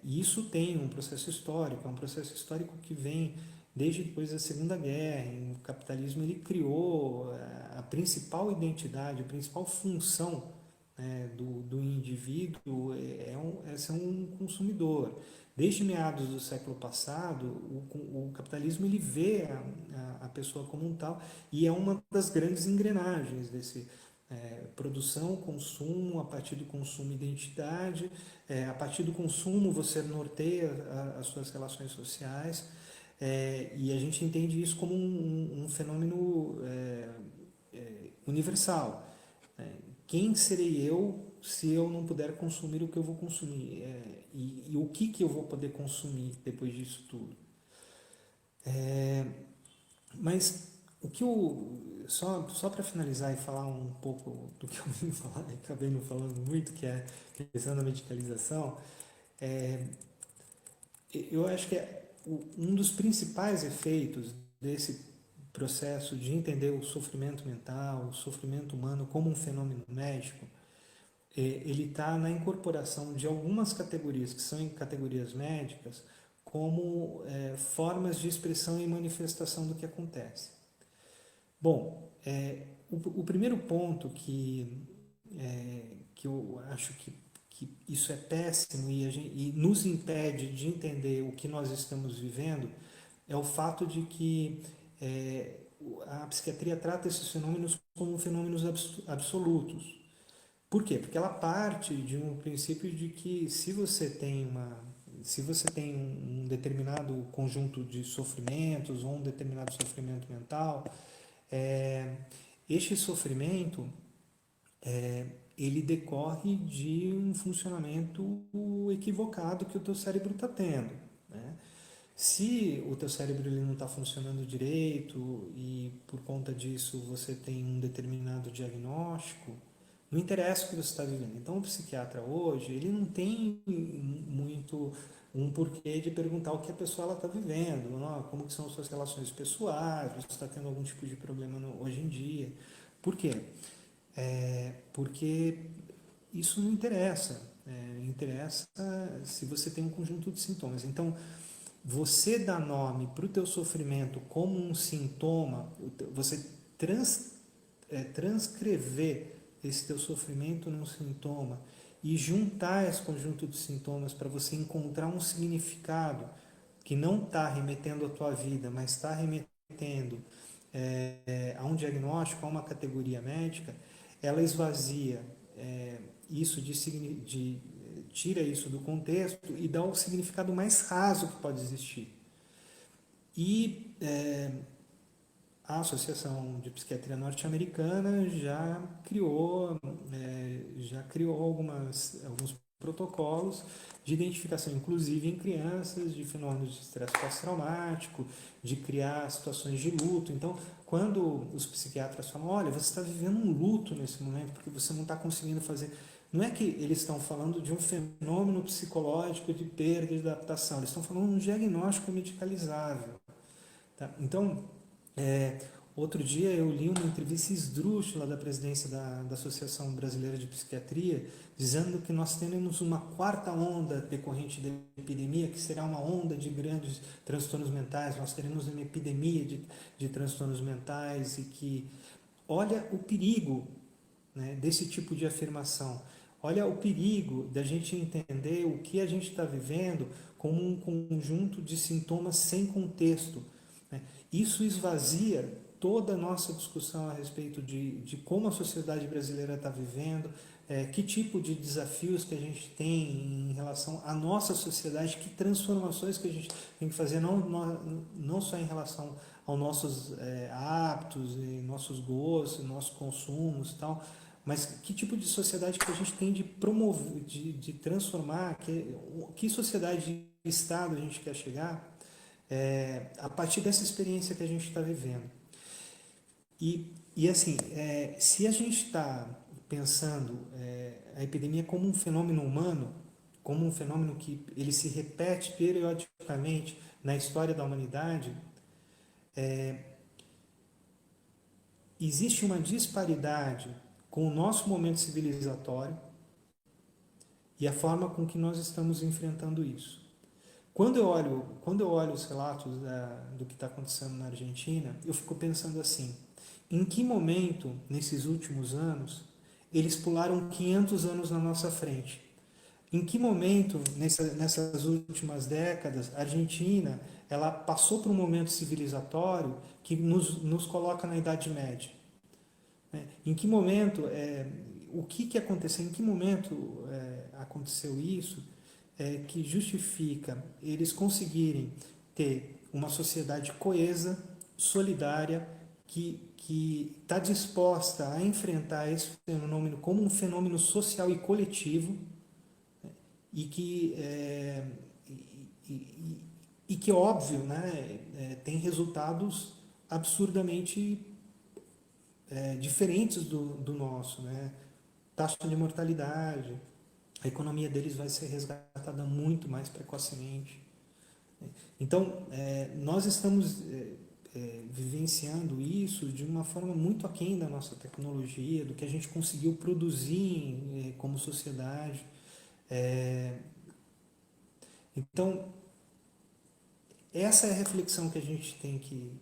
E isso tem um processo histórico, é um processo histórico que vem desde depois da Segunda Guerra. O capitalismo ele criou a principal identidade, a principal função, né, do indivíduo é ser um consumidor. Desde meados do século passado, o capitalismo ele vê a pessoa como um tal, e é uma das grandes engrenagens desse produção, consumo, a partir do consumo, identidade, a partir do consumo você norteia as suas relações sociais, e a gente entende isso como um fenômeno universal. Quem serei eu se eu não puder consumir o que eu vou consumir? E o que eu vou poder consumir depois disso tudo? Mas o que eu, só para finalizar e falar um pouco do que eu vim falar, acabei não falando muito, que é a questão da medicalização, eu acho que um dos principais efeitos desse processo de entender o sofrimento mental, o sofrimento humano como um fenômeno médico, ele está na incorporação de algumas categorias que são categorias médicas como formas de expressão e manifestação do que acontece. Bom, o primeiro ponto que eu acho que isso é péssimo e nos impede de entender o que nós estamos vivendo é o fato de que a psiquiatria trata esses fenômenos como fenômenos absolutos. Por quê? Porque ela parte de um princípio de que se você tem um determinado conjunto de sofrimentos ou um determinado sofrimento mental, este sofrimento ele decorre de um funcionamento equivocado que o teu cérebro está tendo, né? Se o teu cérebro ele não está funcionando direito e por conta disso você tem um determinado diagnóstico, não interessa o que você está vivendo. Então o psiquiatra hoje ele não tem muito um porquê de perguntar o que a pessoa está vivendo, como que são as suas relações pessoais, você está tendo algum tipo de problema hoje em dia. Por quê? Porque isso não interessa. Interessa se você tem um conjunto de sintomas. Então, você dá nome para o teu sofrimento como um sintoma, você transcrever esse teu sofrimento num sintoma e juntar esse conjunto de sintomas para você encontrar um significado que não está remetendo à tua vida, mas está remetendo a um diagnóstico, a uma categoria médica, ela esvazia isso tira isso do contexto e dá o significado mais raso que pode existir. E a Associação de Psiquiatria Norte-Americana já criou alguns protocolos de identificação, inclusive em crianças, de fenômenos de estresse pós-traumático, de criar situações de luto. Então, quando os psiquiatras falam, olha, você está vivendo um luto nesse momento, porque você não está conseguindo fazer... Não é que eles estão falando de um fenômeno psicológico de perda de adaptação, eles estão falando de um diagnóstico medicalizável. Tá? Então, outro dia eu li uma entrevista esdrúxula da presidência da Associação Brasileira de Psiquiatria, dizendo que nós teremos uma quarta onda decorrente da epidemia, que será uma onda de grandes transtornos mentais, nós teremos uma epidemia de transtornos mentais, e que olha o perigo, né, desse tipo de afirmação. Olha o perigo da gente entender o que a gente está vivendo como um conjunto de sintomas sem contexto. Né? Isso esvazia toda a nossa discussão a respeito de como a sociedade brasileira está vivendo, que tipo de desafios que a gente tem em relação à nossa sociedade, que transformações que a gente tem que fazer, não só em relação aos nossos hábitos, e nossos gostos, nossos consumos e tal, mas que tipo de sociedade que a gente tem de promover, de transformar, que sociedade de Estado a gente quer chegar a partir dessa experiência que a gente está vivendo. E assim, se a gente está pensando a epidemia como um fenômeno humano, como um fenômeno que ele se repete periodicamente na história da humanidade, existe uma disparidade com o nosso momento civilizatório e a forma com que nós estamos enfrentando isso. Quando eu olho os relatos do que está acontecendo na Argentina, eu fico pensando assim, em que momento, nesses últimos anos, eles pularam 500 anos na nossa frente? Em que momento, nessas últimas décadas, a Argentina ela passou por um momento civilizatório que nos coloca na Idade Média? Em que momento, o que aconteceu, em que momento aconteceu isso que justifica eles conseguirem ter uma sociedade coesa, solidária, que está disposta a enfrentar esse fenômeno como um fenômeno social e coletivo, e que óbvio, né, tem resultados absurdamente diferentes do nosso, né? Taxa de mortalidade, a economia deles vai ser resgatada muito mais precocemente. Então, nós estamos vivenciando isso de uma forma muito aquém da nossa tecnologia, do que a gente conseguiu produzir como sociedade. Então, essa é a reflexão que a gente tem que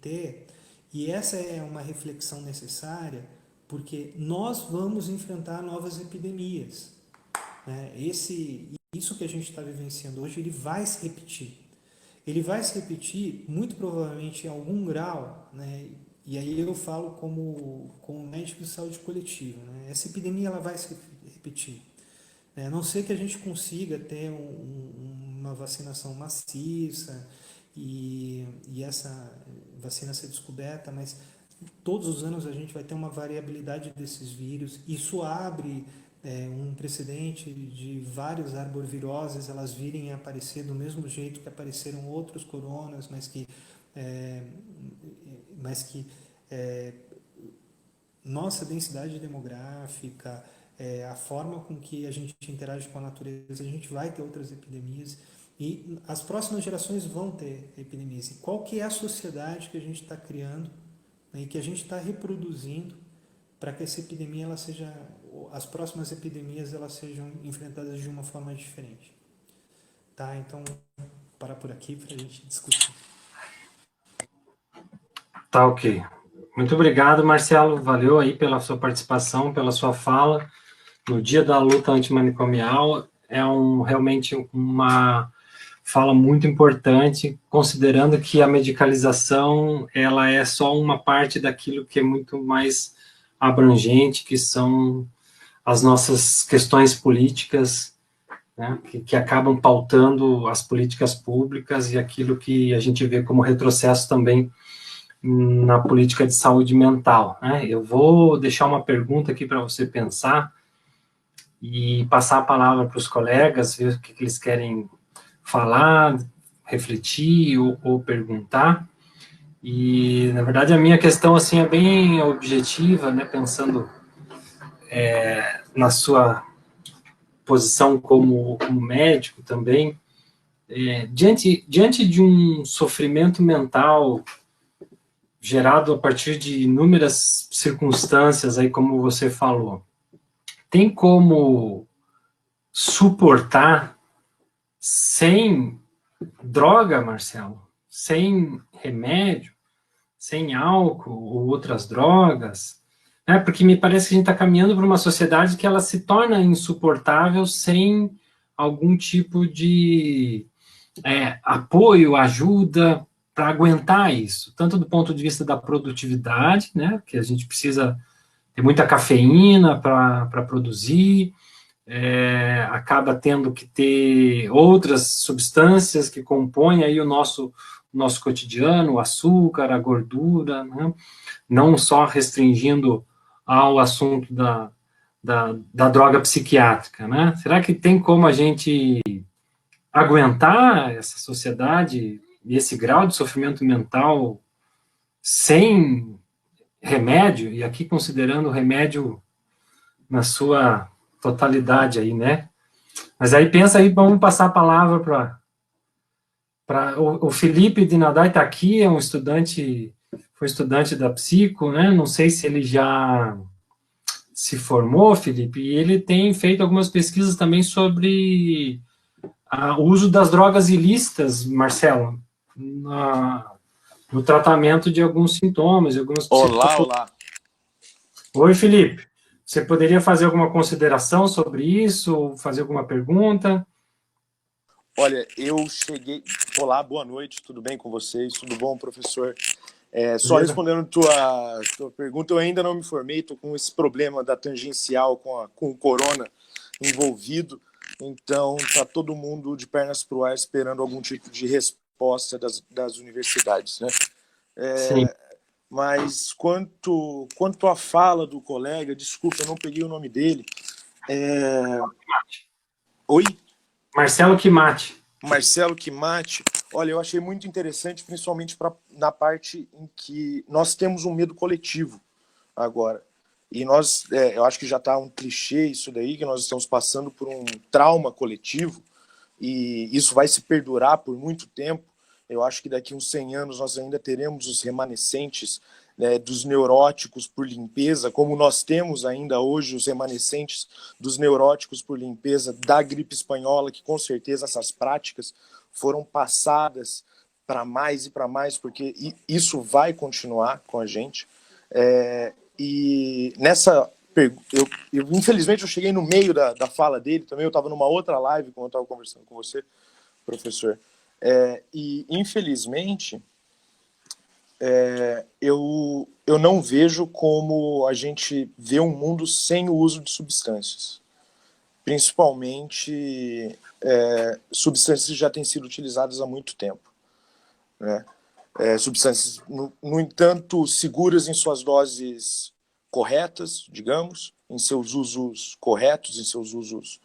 ter, e essa é uma reflexão necessária, porque nós vamos enfrentar novas epidemias. Isso que a gente está vivenciando hoje, ele vai se repetir. Ele vai se repetir, muito provavelmente, em algum grau, né? E aí eu falo como médico de saúde coletiva. Né? Essa epidemia ela vai se repetir. A não ser que a gente consiga ter uma vacinação maciça e essa vacina ser descoberta, mas todos os anos a gente vai ter uma variabilidade desses vírus. Isso abre um precedente de várias arboviroses elas virem a aparecer do mesmo jeito que apareceram outros coronas, mas que nossa densidade demográfica, a forma com que a gente interage com a natureza, a gente vai ter outras epidemias e as próximas gerações vão ter epidemias. E qual que é a sociedade que a gente está criando, né, e que a gente está reproduzindo para que essa epidemia as próximas epidemias elas sejam enfrentadas de uma forma diferente. Tá? Então, parar por aqui para a gente discutir. Tá, ok. Muito obrigado, Marcelo. Valeu aí pela sua participação, pela sua fala. No Dia da Luta Antimanicomial, realmente uma fala muito importante, considerando que a medicalização ela é só uma parte daquilo que é muito mais abrangente, que são as nossas questões políticas, né, que acabam pautando as políticas públicas e aquilo que a gente vê como retrocesso também na política de saúde mental. Né? Eu vou deixar uma pergunta aqui para você pensar, e passar a palavra para os colegas, ver o que eles querem falar, refletir ou perguntar. E, na verdade, a minha questão, assim, é bem objetiva, né, pensando na sua posição como médico também, diante de um sofrimento mental gerado a partir de inúmeras circunstâncias, aí como você falou, tem como suportar sem droga, Marcelo? Sem remédio? Sem álcool ou outras drogas? Porque me parece que a gente está caminhando para uma sociedade que ela se torna insuportável sem algum tipo de apoio, ajuda para aguentar isso, tanto do ponto de vista da produtividade, né, que a gente precisa ter muita cafeína para produzir, acaba tendo que ter outras substâncias que compõem aí o nosso cotidiano, o açúcar, a gordura, né, não só restringindo ao assunto da droga psiquiátrica, né? Será que tem como a gente aguentar essa sociedade e esse grau de sofrimento mental sem remédio, e aqui considerando o remédio na sua totalidade aí, né? Mas aí pensa aí, vamos passar a palavra para o Felipe de Nadai está aqui, é um estudante, foi estudante da Psico, né? Não sei se ele já se formou, Felipe, e ele tem feito algumas pesquisas também sobre o uso das drogas ilícitas, Marcelo, no tratamento de alguns sintomas, de algumas Olá. Oi, Felipe. Você poderia fazer alguma consideração sobre isso, ou fazer alguma pergunta? Olha, eu cheguei... Olá, boa noite, tudo bem com vocês? Tudo bom, professor? Só respondendo tua pergunta, eu ainda não me formei, estou com esse problema da tangencial com o corona envolvido, então está todo mundo de pernas para o ar esperando algum tipo de resposta das universidades, né? Sim. Mas quanto à fala do colega, desculpa, eu não peguei o nome dele. Oi? Marcelo Kimati. Marcelo Kimati. Olha, eu achei muito interessante, principalmente na parte em que nós temos um medo coletivo agora. E nós, eu acho que já está um clichê isso daí, que nós estamos passando por um trauma coletivo, e isso vai se perdurar por muito tempo. Eu acho que daqui uns 100 anos nós ainda teremos os remanescentes, né, dos neuróticos por limpeza, como nós temos ainda hoje os remanescentes dos neuróticos por limpeza da gripe espanhola, que com certeza essas práticas foram passadas para mais e para mais, porque isso vai continuar com a gente. E nessa infelizmente eu cheguei no meio da fala dele também, eu estava numa outra live quando eu estava conversando com você, professor. E infelizmente eu não vejo como a gente vê um mundo sem o uso de substâncias, principalmente substâncias que já têm sido utilizadas há muito tempo, né? Substâncias, no entanto, seguras em suas doses corretas, digamos, em seus usos corretos, em seus usos...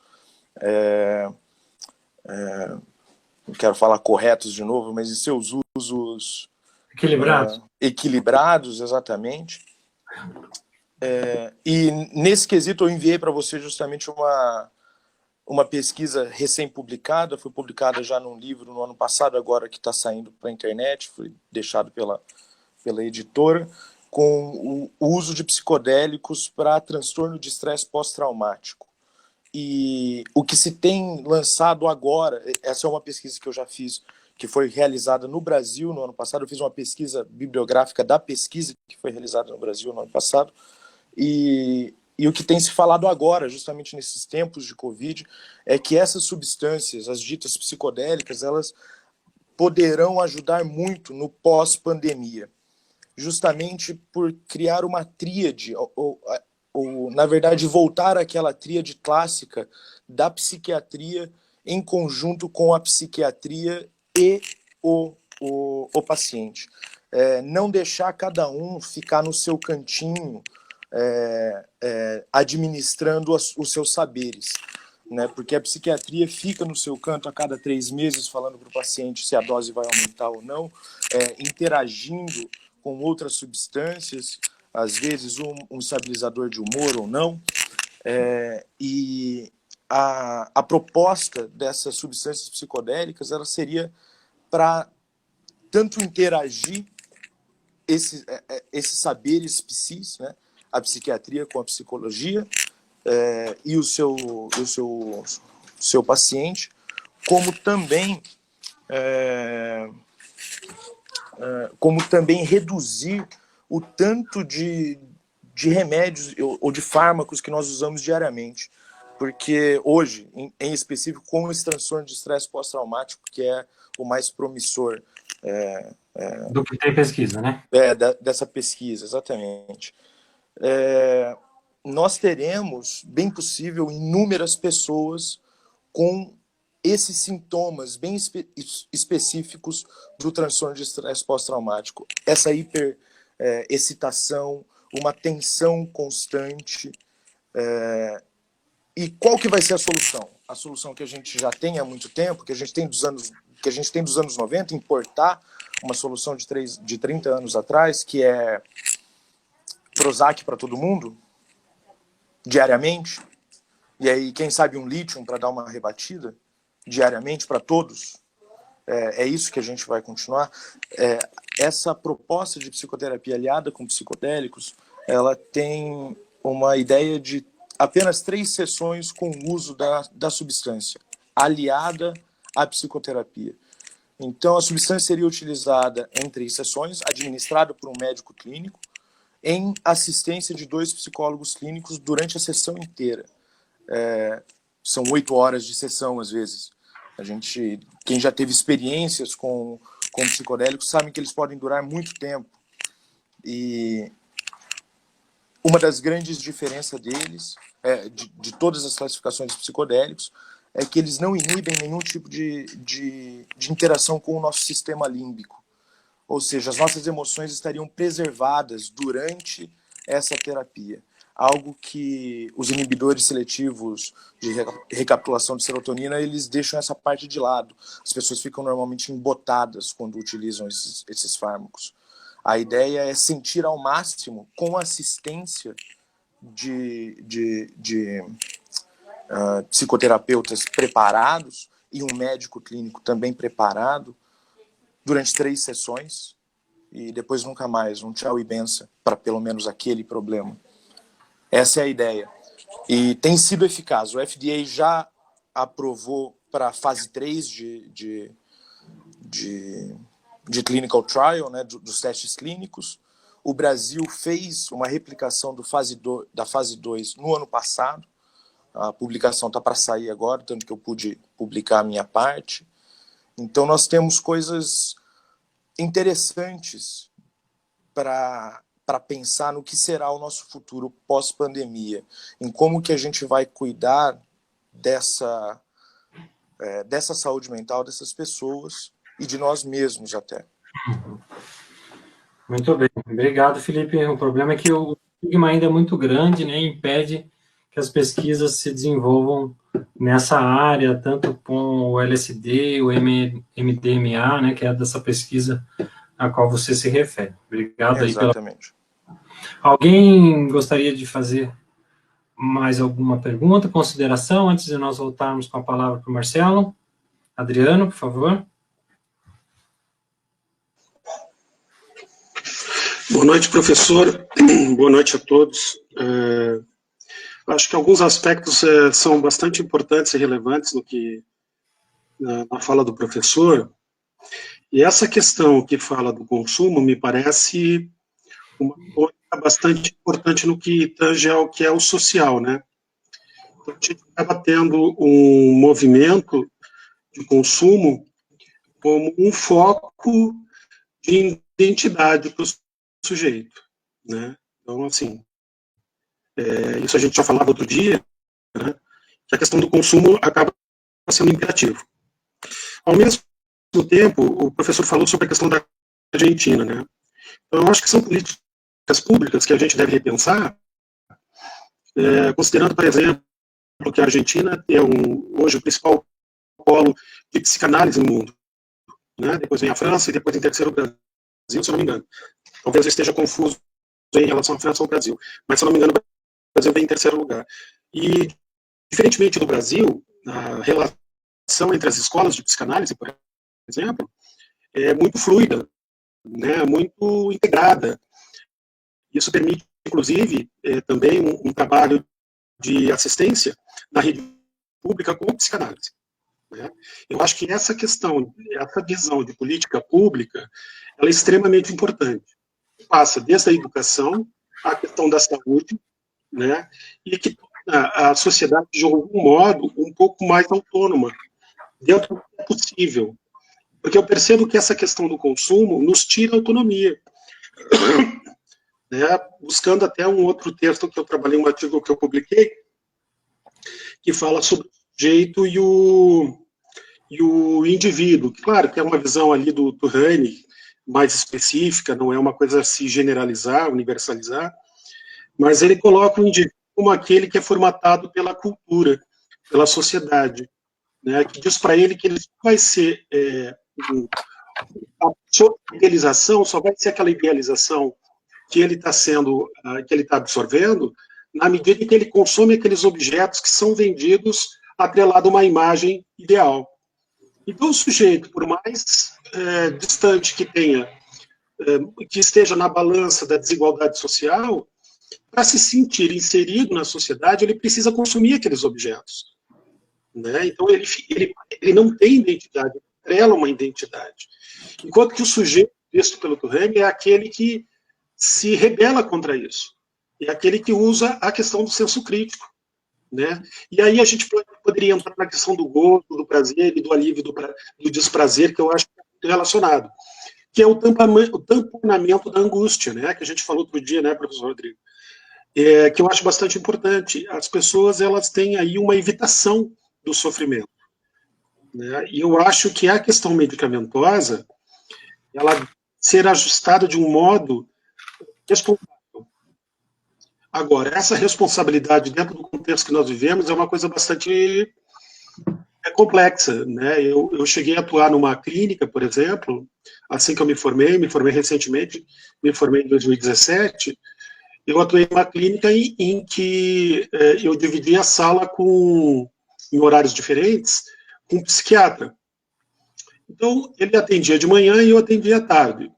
não quero falar corretos de novo, mas em seus usos... Equilibrados. Equilibrados, exatamente. E nesse quesito eu enviei para você justamente uma pesquisa recém-publicada, foi publicada já num livro no ano passado, agora que está saindo para a internet, foi deixado pela editora, com o uso de psicodélicos para transtorno de estresse pós-traumático. E o que se tem lançado agora, essa é uma pesquisa que eu já fiz, que foi realizada no Brasil no ano passado, eu fiz uma pesquisa bibliográfica da pesquisa que foi realizada no Brasil no ano passado, e o que tem se falado agora, justamente nesses tempos de Covid, é que essas substâncias, as ditas psicodélicas, elas poderão ajudar muito no pós-pandemia, justamente por criar uma tríade, ou, na verdade, voltar àquela tríade clássica da psiquiatria em conjunto com a psiquiatria e o paciente. Não deixar cada um ficar no seu cantinho, administrando os seus saberes, né? Porque a psiquiatria fica no seu canto a cada 3 meses falando para o paciente se a dose vai aumentar ou não, interagindo com outras substâncias, às vezes um estabilizador de humor ou não, e a proposta dessas substâncias psicodélicas ela seria para tanto interagir esses saberes psis, né? A psiquiatria com a psicologia e o seu paciente, como também reduzir o tanto de remédios ou de fármacos que nós usamos diariamente. Porque hoje, em específico, com esse transtorno de estresse pós-traumático, que é o mais promissor. Do que tem pesquisa, né? Dessa pesquisa, exatamente. Nós teremos, bem possível, inúmeras pessoas com esses sintomas bem específicos do transtorno de estresse pós-traumático. Essa excitação, uma tensão constante. E qual que vai ser a solução? A solução que a gente já tem há muito tempo, que a gente tem dos anos 90, importar uma solução de 30 anos atrás, que é Prozac para todo mundo, diariamente, e aí, quem sabe, um lítio para dar uma rebatida, diariamente para todos. É isso que a gente vai continuar. Essa proposta de psicoterapia aliada com psicodélicos, ela tem uma ideia de apenas 3 sessões com o uso da substância, aliada à psicoterapia. Então, a substância seria utilizada em 3 sessões, administrada por um médico clínico, em assistência de 2 psicólogos clínicos durante a sessão inteira. São 8 horas de sessão, às vezes. Quem já teve experiências com psicodélicos sabe que eles podem durar muito tempo. E uma das grandes diferenças deles, de todas as classificações de psicodélicos, é que eles não inibem nenhum tipo de interação com o nosso sistema límbico. Ou seja, as nossas emoções estariam preservadas durante essa terapia. Algo que os inibidores seletivos de recapitulação de serotonina, eles deixam essa parte de lado. As pessoas ficam normalmente embotadas quando utilizam esses fármacos. A ideia é sentir ao máximo, com assistência de psicoterapeutas preparados e um médico clínico também preparado, durante 3 sessões, e depois nunca mais, um tchau e benção para pelo menos aquele problema. Essa é a ideia. E tem sido eficaz. O FDA já aprovou para a fase 3 de clinical trial, né, dos testes clínicos. O Brasil fez uma replicação da fase 2 no ano passado. A publicação está para sair agora, tanto que eu pude publicar a minha parte. Então, nós temos coisas interessantes para pensar no que será o nosso futuro pós-pandemia, em como que a gente vai cuidar dessa saúde mental dessas pessoas e de nós mesmos até. Muito bem. Obrigado, Felipe. O problema é que o estigma ainda é muito grande, né, e impede que as pesquisas se desenvolvam nessa área, tanto com o LSD, o MDMA, né, que é dessa pesquisa a qual você se refere. Obrigado. Exatamente. Alguém gostaria de fazer mais alguma pergunta, consideração, antes de nós voltarmos com a palavra para o Marcelo? Adriano, por favor. Boa noite, professor. Boa noite a todos. Acho que alguns aspectos são bastante importantes e relevantes na fala do professor. E essa questão que fala do consumo me parece uma coisa bastante importante no que tange ao que é o social, né? Então, a gente acaba tendo um movimento de consumo como um foco de identidade para o sujeito, né? Então, assim, isso a gente já falava outro dia, né? Que a questão do consumo acaba sendo imperativo. Ao mesmo tempo, o professor falou sobre a questão da Argentina, né? Então, eu acho que são políticas públicas que a gente deve repensar considerando, por exemplo, que a Argentina é hoje o principal polo de psicanálise no mundo, né? Depois vem a França e depois em terceiro o Brasil, se eu não me engano. Talvez eu esteja confuso em relação à França ou ao Brasil, mas se eu não me engano o Brasil vem em terceiro lugar. E, diferentemente do Brasil, a relação entre as escolas de psicanálise, por exemplo, é muito fluida, né? Muito integrada. Isso permite, inclusive, também um trabalho de assistência na rede pública com psicanálise. Né? Eu acho que essa questão, essa visão de política pública, ela é extremamente importante. Passa desde a educação, a questão da saúde, né? E que torna a sociedade, de algum modo, um pouco mais autônoma, dentro do que é possível. Porque eu percebo que essa questão do consumo nos tira autonomia. Né? Buscando até um outro texto que eu trabalhei, um artigo que eu publiquei, que fala sobre o sujeito e o indivíduo. Claro que é uma visão ali do Heine, mais específica, não é uma coisa a se generalizar, universalizar, mas ele coloca o indivíduo como aquele que é formatado pela cultura, pela sociedade, né, que diz para ele que ele só vai ser a sua idealização, só vai ser aquela idealização que ele está sendo, que ele está absorvendo, na medida em que ele consome aqueles objetos que são vendidos atrelado a uma imagem ideal. Então, o sujeito, por mais distante que tenha, que esteja na balança da desigualdade social, para se sentir inserido na sociedade, ele precisa consumir aqueles objetos. Né? Então, ele não tem identidade, ele atrela uma identidade. Enquanto que o sujeito, visto pelo Turkheim, é aquele que se rebela contra isso. É aquele que usa a questão do senso crítico. Né? E aí a gente poderia entrar na questão do gozo, do prazer e do alívio do desprazer, que eu acho que é muito relacionado, que é o tamponamento da angústia, né? Que a gente falou outro dia, né, professor Rodrigo? Que eu acho bastante importante. As pessoas, elas têm aí uma evitação do sofrimento. Né? E eu acho que a questão medicamentosa, ela ser ajustada de um modo responsável. Agora, essa responsabilidade dentro do contexto que nós vivemos é uma coisa bastante complexa, né? Eu cheguei a atuar numa clínica, por exemplo, assim que eu me formei recentemente, me formei em 2017, eu atuei numa clínica em que eu dividia a sala em horários diferentes com um psiquiatra. Então, ele atendia de manhã e eu atendia à tarde.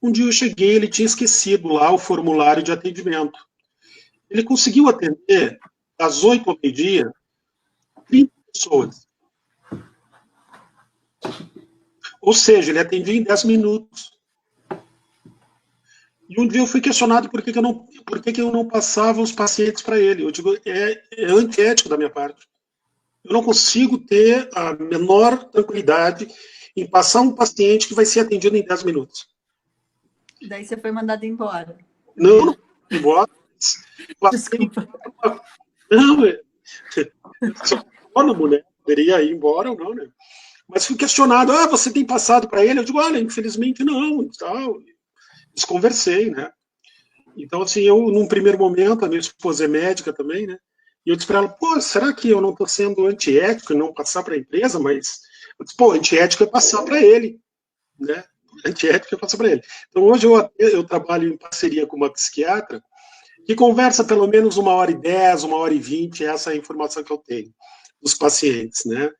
Um dia eu cheguei, ele tinha esquecido lá o formulário de atendimento. Ele conseguiu atender, das 8 ao meio-dia, 30 pessoas. Ou seja, ele atendia em 10 minutos. E um dia eu fui questionado por que eu não passava os pacientes para ele. Eu digo, é antiético da minha parte. Eu não consigo ter a menor tranquilidade em passar um paciente que vai ser atendido em 10 minutos. Daí você foi mandado embora. Não fui embora. Desculpa. Não, eu sou autônomo, né? Poderia ir embora ou não, né? Mas fui questionado, você tem passado para ele? Eu digo, olha, infelizmente não, tal. Desconversei, né? Então, assim, eu, num primeiro momento, a minha esposa é médica também, né? E eu disse para ela, pô, será que eu não estou sendo antiético e não passar para a empresa? Mas, eu disse, pô, antiético é passar para ele, né? Antiético é passar para ele. Então, hoje eu trabalho em parceria com uma psiquiatra que conversa pelo menos 1h10, 1h20, essa é a informação que eu tenho dos pacientes, né?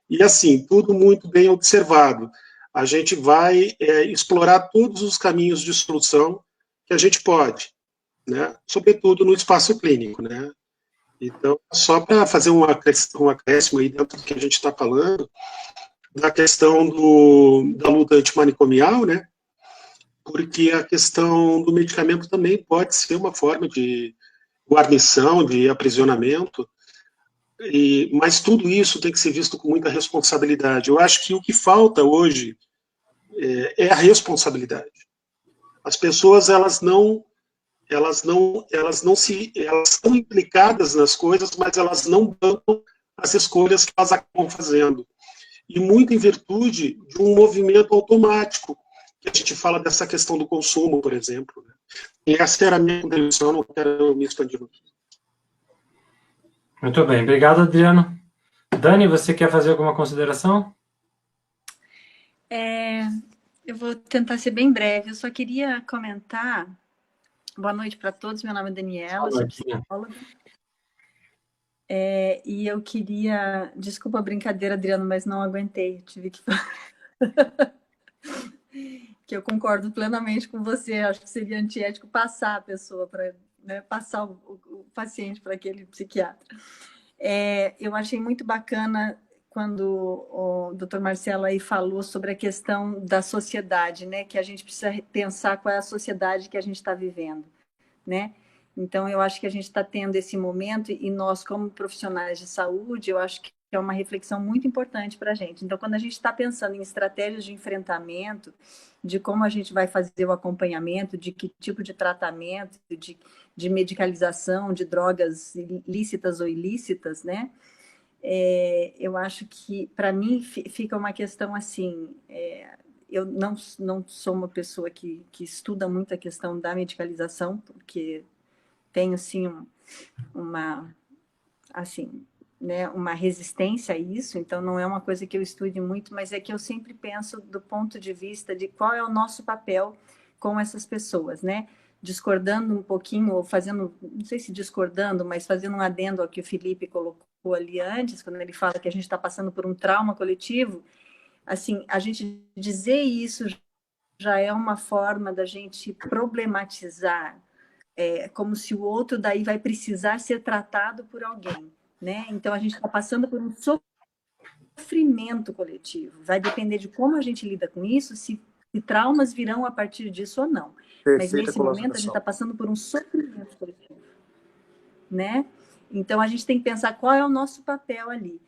E assim, tudo muito bem observado. A gente vai explorar todos os caminhos de solução que a gente pode, né? Sobretudo no espaço clínico, né? Então, só para fazer um acréscimo aí dentro do que a gente está falando, da questão da luta antimanicomial, né? Porque a questão do medicamento também pode ser uma forma de guarnição, de aprisionamento, mas tudo isso tem que ser visto com muita responsabilidade. Eu acho que o que falta hoje é a responsabilidade. As pessoas, elas estão implicadas nas coisas, mas elas não bancam as escolhas que elas acabam fazendo. E muito em virtude de um movimento automático, que a gente fala dessa questão do consumo, por exemplo. Né? E essa era a minha contribuição, não quero me expandir muito. Muito bem, obrigado, Adriano. Dani, você quer fazer alguma consideração? Eu vou tentar ser bem breve. Eu só queria comentar. Boa noite para todos. Meu nome é Daniela, Boa sou noite. psicóloga. E eu queria. Desculpa a brincadeira, Adriano, mas não aguentei. Tive que. Que eu concordo plenamente com você. Acho que seria antiético passar a pessoa para, né, passar o paciente para aquele psiquiatra. Eu achei muito bacana quando o Dr. Marcelo aí falou sobre a questão da sociedade, né? Que a gente precisa pensar qual é a sociedade que a gente está vivendo, né? Então, eu acho que a gente está tendo esse momento e nós, como profissionais de saúde, eu acho que é uma reflexão muito importante para a gente. Então, quando a gente está pensando em estratégias de enfrentamento, de como a gente vai fazer o acompanhamento, de que tipo de tratamento, de medicalização, de drogas lícitas ou ilícitas, né? Eu acho que, para mim, fica uma questão assim. Eu não sou uma pessoa que estuda muito a questão da medicalização, porque tenho, sim, uma, assim, né, uma resistência a isso, então não é uma coisa que eu estude muito, mas é que eu sempre penso do ponto de vista de qual é o nosso papel com essas pessoas, né? Discordando um pouquinho, ou fazendo, não sei se discordando, mas fazendo um adendo ao que o Felipe colocou ali antes, quando ele fala que a gente está passando por um trauma coletivo, assim, a gente dizer isso já é uma forma da gente problematizar, como se o outro daí vai precisar ser tratado por alguém, né? Então a gente está passando por um sofrimento coletivo. Vai depender de como a gente lida com isso, se traumas virão a partir disso ou não. Mas Perfeita nesse momento a gente está colocação. passando por um sofrimento coletivo, né? Então a gente tem que pensar qual é o nosso papel ali.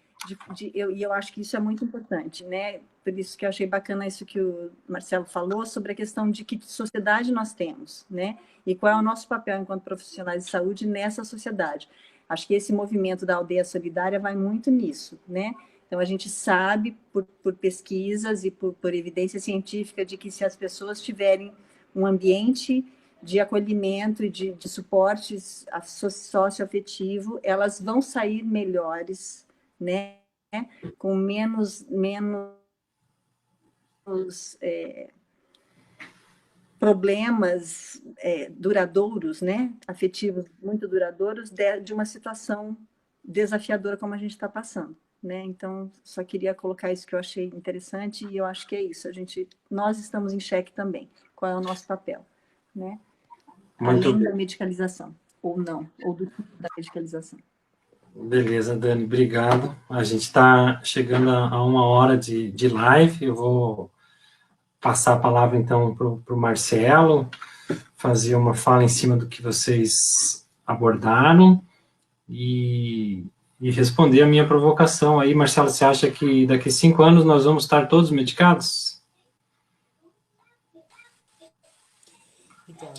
E eu acho que isso é muito importante, né? Por isso que eu achei bacana isso que o Marcelo falou sobre a questão de que sociedade nós temos, né? E qual é o nosso papel enquanto profissionais de saúde nessa sociedade. Acho que esse movimento da aldeia solidária vai muito nisso, né? Então a gente sabe por pesquisas e por evidência científica de que se as pessoas tiverem um ambiente de acolhimento e de suporte socioafetivo, elas vão sair melhores, né? Com menos problemas duradouros, né? Afetivos muito duradouros de uma situação desafiadora como a gente está passando. Né? Então, só queria colocar isso que eu achei interessante e eu acho que é isso. Nós estamos em xeque também. Qual é o nosso papel, né? Muito Além bem. da medicalização, ou não, ou do tipo da medicalização. Beleza, Dani, obrigado. A gente está chegando a 1 hora de live. Eu vou passar a palavra, então, para o Marcelo, fazer uma fala em cima do que vocês abordaram e responder a minha provocação aí. Marcelo, você acha que daqui a 5 anos nós vamos estar todos medicados? Então,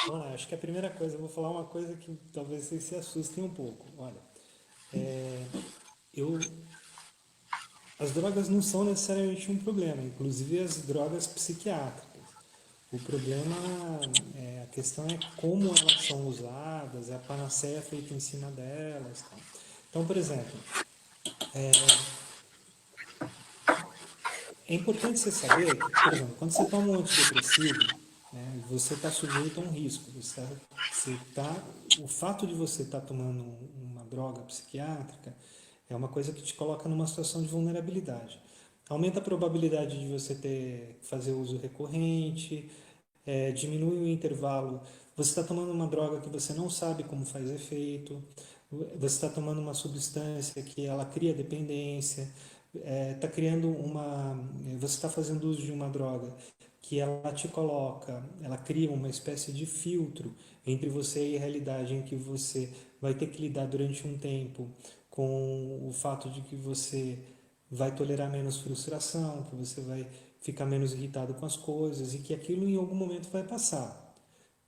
vamos lá, acho que a primeira coisa, eu vou falar uma coisa que talvez vocês se assustem um pouco. Olha, as drogas não são necessariamente um problema, inclusive as drogas psiquiátricas. O problema, a questão é como elas são usadas, a panaceia feita em cima delas. Tal. Então, por exemplo, é importante você saber que, por exemplo, quando você toma um antidepressivo, né, você está sujeito a um risco. O fato de você estar tomando uma droga psiquiátrica é uma coisa que te coloca numa situação de vulnerabilidade. Aumenta a probabilidade de você fazer uso recorrente, diminui o intervalo. Você está tomando uma droga que você não sabe como faz efeito, você está tomando uma substância que ela cria dependência, está criando você está fazendo uso de uma droga que ela cria uma espécie de filtro entre você e a realidade, em que você vai ter que lidar durante um tempo com o fato de que você vai tolerar menos frustração, que você vai ficar menos irritado com as coisas e que aquilo em algum momento vai passar.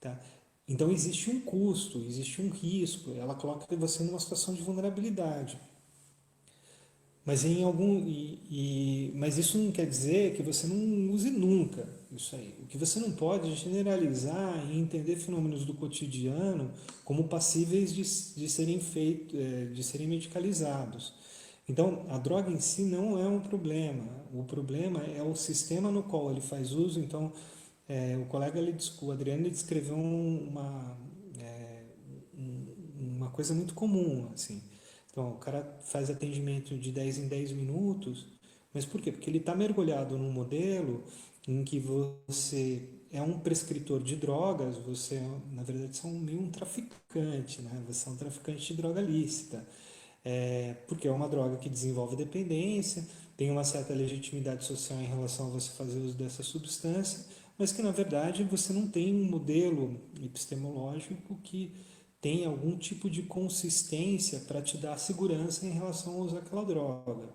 Tá? Então existe um custo, existe um risco, ela coloca você numa situação de vulnerabilidade. Mas mas isso não quer dizer que você não use nunca isso aí. O que você não pode é generalizar e entender fenômenos do cotidiano como passíveis de serem de serem medicalizados. Então, a droga em si não é um problema. O problema é o sistema no qual ele faz uso. Então, o Adriano, ele descreveu uma coisa muito comum, assim. Então, o cara faz atendimento de 10 em 10 minutos, mas por quê? Porque ele está mergulhado num modelo em que você é um prescritor de drogas, você, na verdade, é meio um traficante, né? Você é um traficante de droga lícita. Porque é uma droga que desenvolve dependência, tem uma certa legitimidade social em relação a você fazer uso dessa substância, mas que, na verdade, você não tem um modelo epistemológico que tem algum tipo de consistência para te dar segurança em relação a usar aquela droga.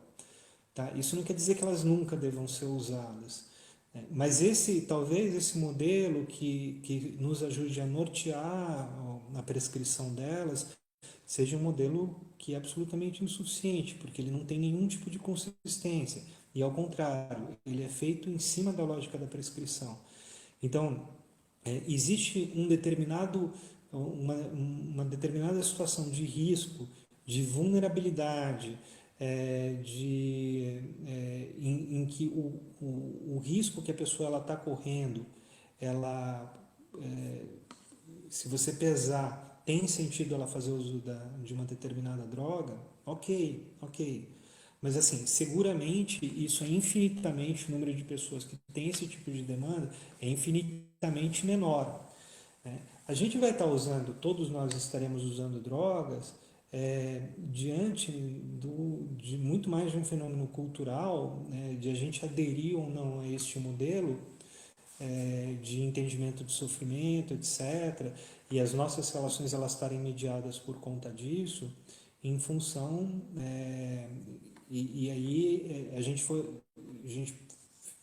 Tá? Isso não quer dizer que elas nunca devam ser usadas. Mas talvez esse modelo que nos ajude a nortear a prescrição delas seja um modelo que é absolutamente insuficiente, porque ele não tem nenhum tipo de consistência. E, ao contrário, ele é feito em cima da lógica da prescrição. Então, existe uma determinada situação de risco, de vulnerabilidade, em que o risco que a pessoa está correndo, ela, se você pesar, tem sentido ela fazer uso de uma determinada droga, ok. Mas, assim, seguramente isso é infinitamente, o número de pessoas que tem esse tipo de demanda é infinitamente menor. Né? A gente vai estar usando, todos nós estaremos usando drogas diante de muito mais de um fenômeno cultural, né, de a gente aderir ou não a este modelo de entendimento de sofrimento, etc., e as nossas relações elas estarem mediadas por conta disso, em função e aí a gente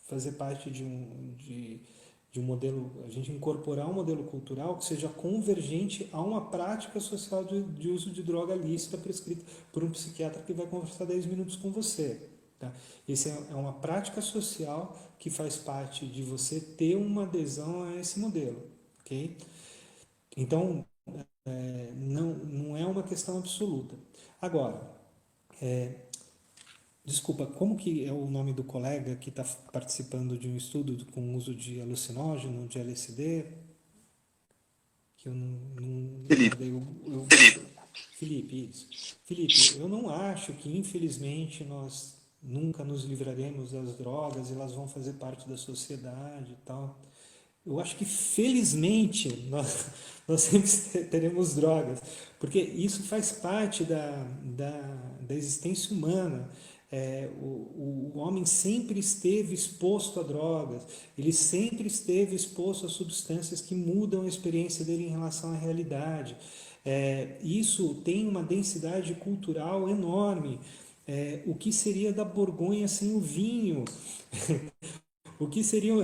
fazer parte de um modelo, a gente incorporar um modelo cultural que seja convergente a uma prática social de uso de droga lícita prescrita por um psiquiatra que vai conversar 10 minutos com você. Tá? Isso é uma prática social que faz parte de você ter uma adesão a esse modelo. Okay? Então, não é uma questão absoluta. Agora, desculpa, como que é o nome do colega que está participando de um estudo com uso de alucinógeno, de LSD? Que eu não Felipe. Felipe, isso. Felipe, eu não acho que, infelizmente, nós nunca nos livraremos das drogas, elas vão fazer parte da sociedade e tal. Eu acho que, felizmente, nós sempre teremos drogas, porque isso faz parte da existência humana. O homem sempre esteve exposto a drogas, ele sempre esteve exposto a substâncias que mudam a experiência dele em relação à realidade. Isso tem uma densidade cultural enorme. O que seria da Borgonha sem o vinho? O que seriam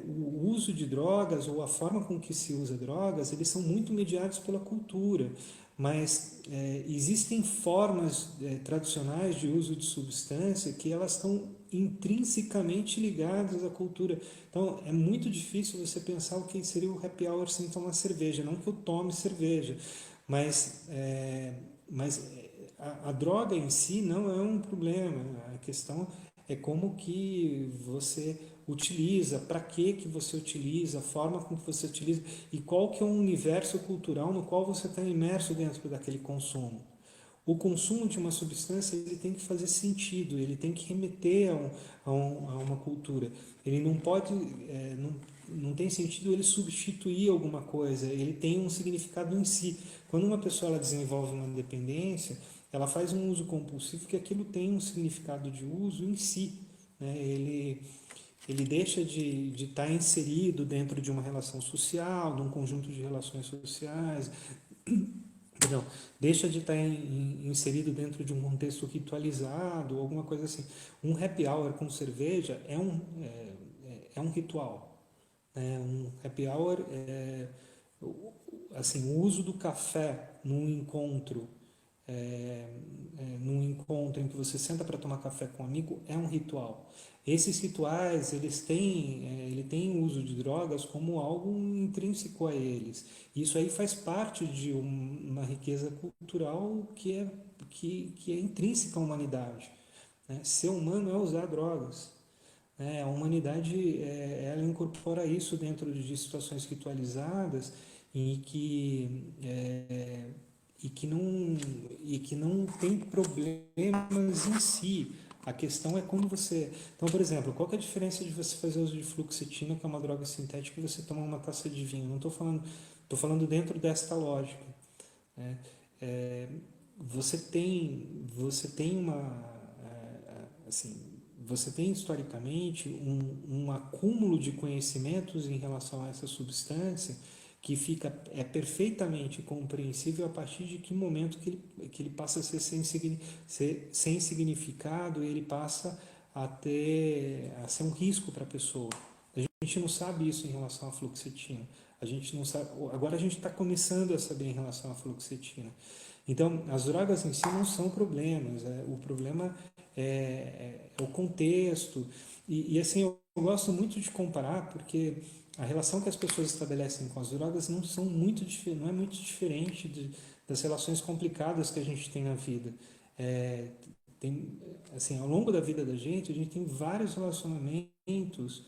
o uso de drogas ou a forma com que se usa drogas, eles são muito mediados pela cultura, mas existem formas tradicionais de uso de substância que elas estão intrinsecamente ligadas à cultura. Então, é muito difícil você pensar o que seria o happy hour sem tomar cerveja. Não que eu tome cerveja, mas a droga em si não é um problema. A questão é como que você utiliza, para que você utiliza, a forma com que você utiliza e qual que é o universo cultural no qual você está imerso dentro daquele consumo. O consumo de uma substância ele tem que fazer sentido, ele tem que remeter a uma cultura. Ele não pode, não tem sentido ele substituir alguma coisa, ele tem um significado em si. Quando uma pessoa ela desenvolve uma dependência, ela faz um uso compulsivo que aquilo tem um significado de uso em si. Né? Ele deixa de estar inserido dentro de uma relação social, de um conjunto de relações sociais, perdão, deixa de estar inserido dentro de um contexto ritualizado, alguma coisa assim. Um happy hour com cerveja é um ritual. Né? Um happy hour assim, o uso do café num encontro num encontro em que você senta para tomar café com um amigo, é um ritual. Esses rituais, ele tem o uso de drogas como algo intrínseco a eles. Isso aí faz parte de uma riqueza cultural que é intrínseca à humanidade, né? Ser humano é usar drogas. A humanidade, ela incorpora isso dentro de situações ritualizadas e que não tem problemas em si. A questão é como você... Então, por exemplo, qual que é a diferença de você fazer uso de fluoxetina, que é uma droga sintética, e você tomar uma taça de vinho? Não estou falando dentro desta lógica, né? Você tem você tem historicamente um acúmulo de conhecimentos em relação a essa substância que é perfeitamente compreensível a partir de que momento que ele passa a ser sem significado, ele passa a ser um risco para a pessoa. A gente não sabe isso em relação à fluoxetina. A gente não sabe, agora a gente está começando a saber em relação à fluoxetina. Então, as drogas em si não são problemas, o problema é o contexto. E assim, eu gosto muito de comparar, porque a relação que as pessoas estabelecem com as drogas não é muito diferente das relações complicadas que a gente tem na vida. Assim, ao longo da vida da gente, a gente tem vários relacionamentos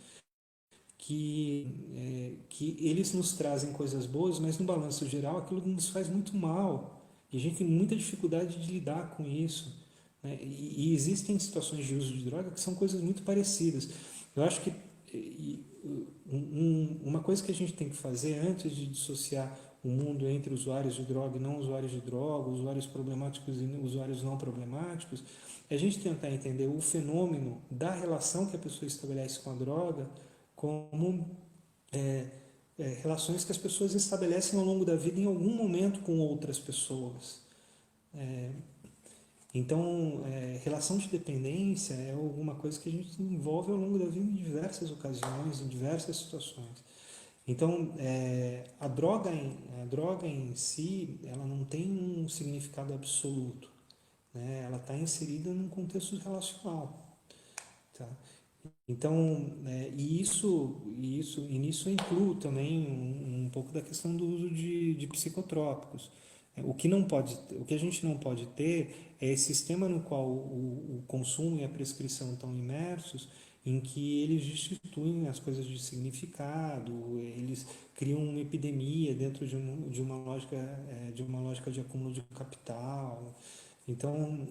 que eles nos trazem coisas boas, mas no balanço geral aquilo nos faz muito mal. E a gente tem muita dificuldade de lidar com isso, né? E existem situações de uso de droga que são coisas muito parecidas. Eu acho que uma coisa que a gente tem que fazer antes de dissociar o mundo entre usuários de droga e não usuários de droga, usuários problemáticos e usuários não problemáticos, é a gente tentar entender o fenômeno da relação que a pessoa estabelece com a droga como relações que as pessoas estabelecem ao longo da vida em algum momento com outras pessoas. Então, relação de dependência é alguma coisa que a gente desenvolve ao longo da vida em diversas ocasiões, em diversas situações. Então, a droga em si, ela não tem um significado absoluto, né? Ela está inserida num contexto relacional, tá? Então, nisso eu incluo também um pouco da questão do uso de psicotrópicos. O que a gente não pode ter é esse sistema no qual o consumo e a prescrição estão imersos, em que eles destituem as coisas de significado, eles criam uma epidemia dentro de uma lógica de acúmulo de capital. Então,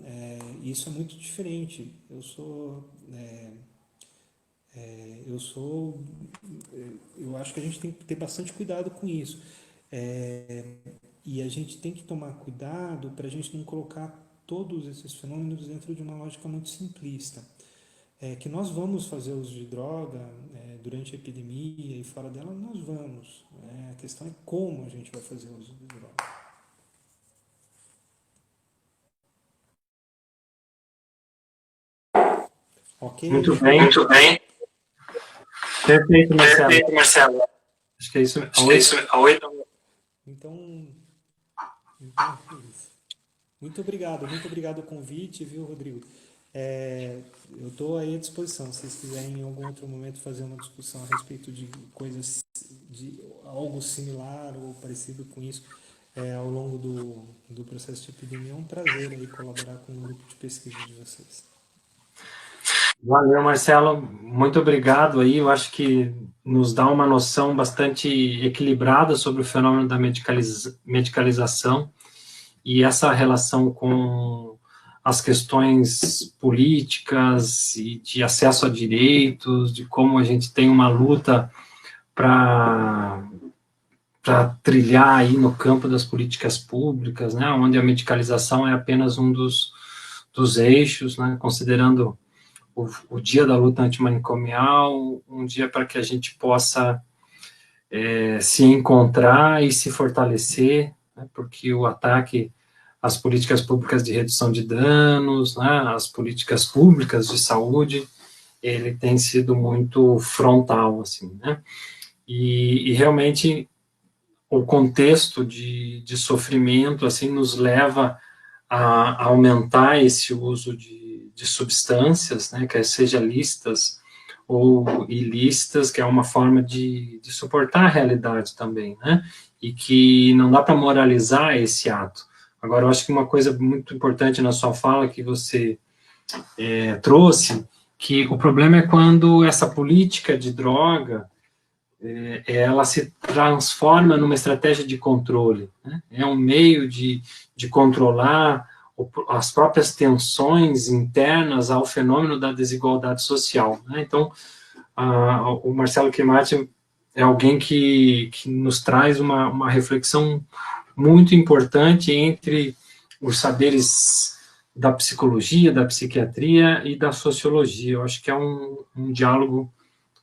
isso é muito diferente. Eu acho que a gente tem que ter bastante cuidado com isso. E a gente tem que tomar cuidado para a gente não colocar todos esses fenômenos dentro de uma lógica muito simplista. Que nós vamos fazer uso de droga durante a epidemia e fora dela, nós vamos. A questão é como a gente vai fazer uso de droga. Ok? Muito bem. Muito bem. Perfeito, Marcelo. Acho que é isso. Então muito obrigado o convite, viu, Rodrigo? Eu estou aí à disposição, se vocês quiserem em algum outro momento fazer uma discussão a respeito de coisas, de algo similar ou parecido com isso, ao longo do processo de epidemia, é um prazer aí colaborar com o grupo de pesquisa de vocês. Valeu, Marcelo. Muito obrigado aí. Eu acho que nos dá uma noção bastante equilibrada sobre o fenômeno da medicalização e essa relação com as questões políticas e de acesso a direitos, de como a gente tem uma luta para trilhar aí no campo das políticas públicas, né, onde a medicalização é apenas um dos eixos, né, considerando o dia da luta antimanicomial, um dia para que a gente possa se encontrar e se fortalecer, né, porque o ataque às políticas públicas de redução de danos, né, às políticas públicas de saúde, ele tem sido muito frontal, assim, né, e realmente o contexto de sofrimento, assim, nos leva a aumentar esse uso de substâncias, né, quer seja lícitas ou ilícitas, que é uma forma de suportar a realidade também, né, e que não dá para moralizar esse ato. Agora, eu acho que uma coisa muito importante na sua fala que você trouxe, que o problema é quando essa política de droga, ela se transforma numa estratégia de controle, né? É um meio de controlar as próprias tensões internas ao fenômeno da desigualdade social, né? Então, o Marcelo Chemati é alguém que nos traz uma reflexão muito importante entre os saberes da psicologia, da psiquiatria e da sociologia. Eu acho que é um diálogo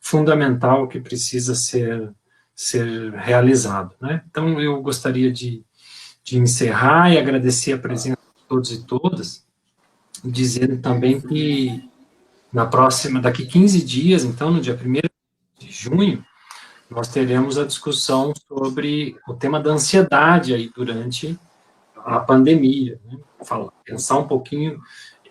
fundamental que precisa ser realizado, né? Então, eu gostaria de encerrar e agradecer a presença de todos e todas, dizendo também que daqui 15 dias, então, no dia 1º de junho, nós teremos a discussão sobre o tema da ansiedade aí durante a pandemia, né? Pensar um pouquinho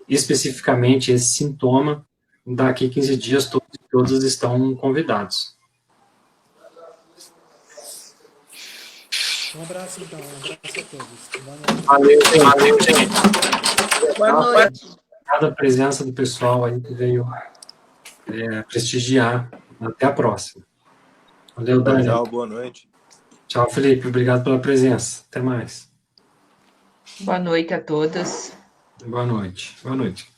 especificamente esse sintoma. Daqui 15 dias, todos estão convidados. Um abraço, então. Um abraço a todos. Valeu, gente. Boa noite. Obrigado a presença do pessoal aí que veio prestigiar. Até a próxima. Valeu, Dani. Tchau, boa noite. Tchau, Felipe. Obrigado pela presença. Até mais. Boa noite a todos. Boa noite. Boa noite.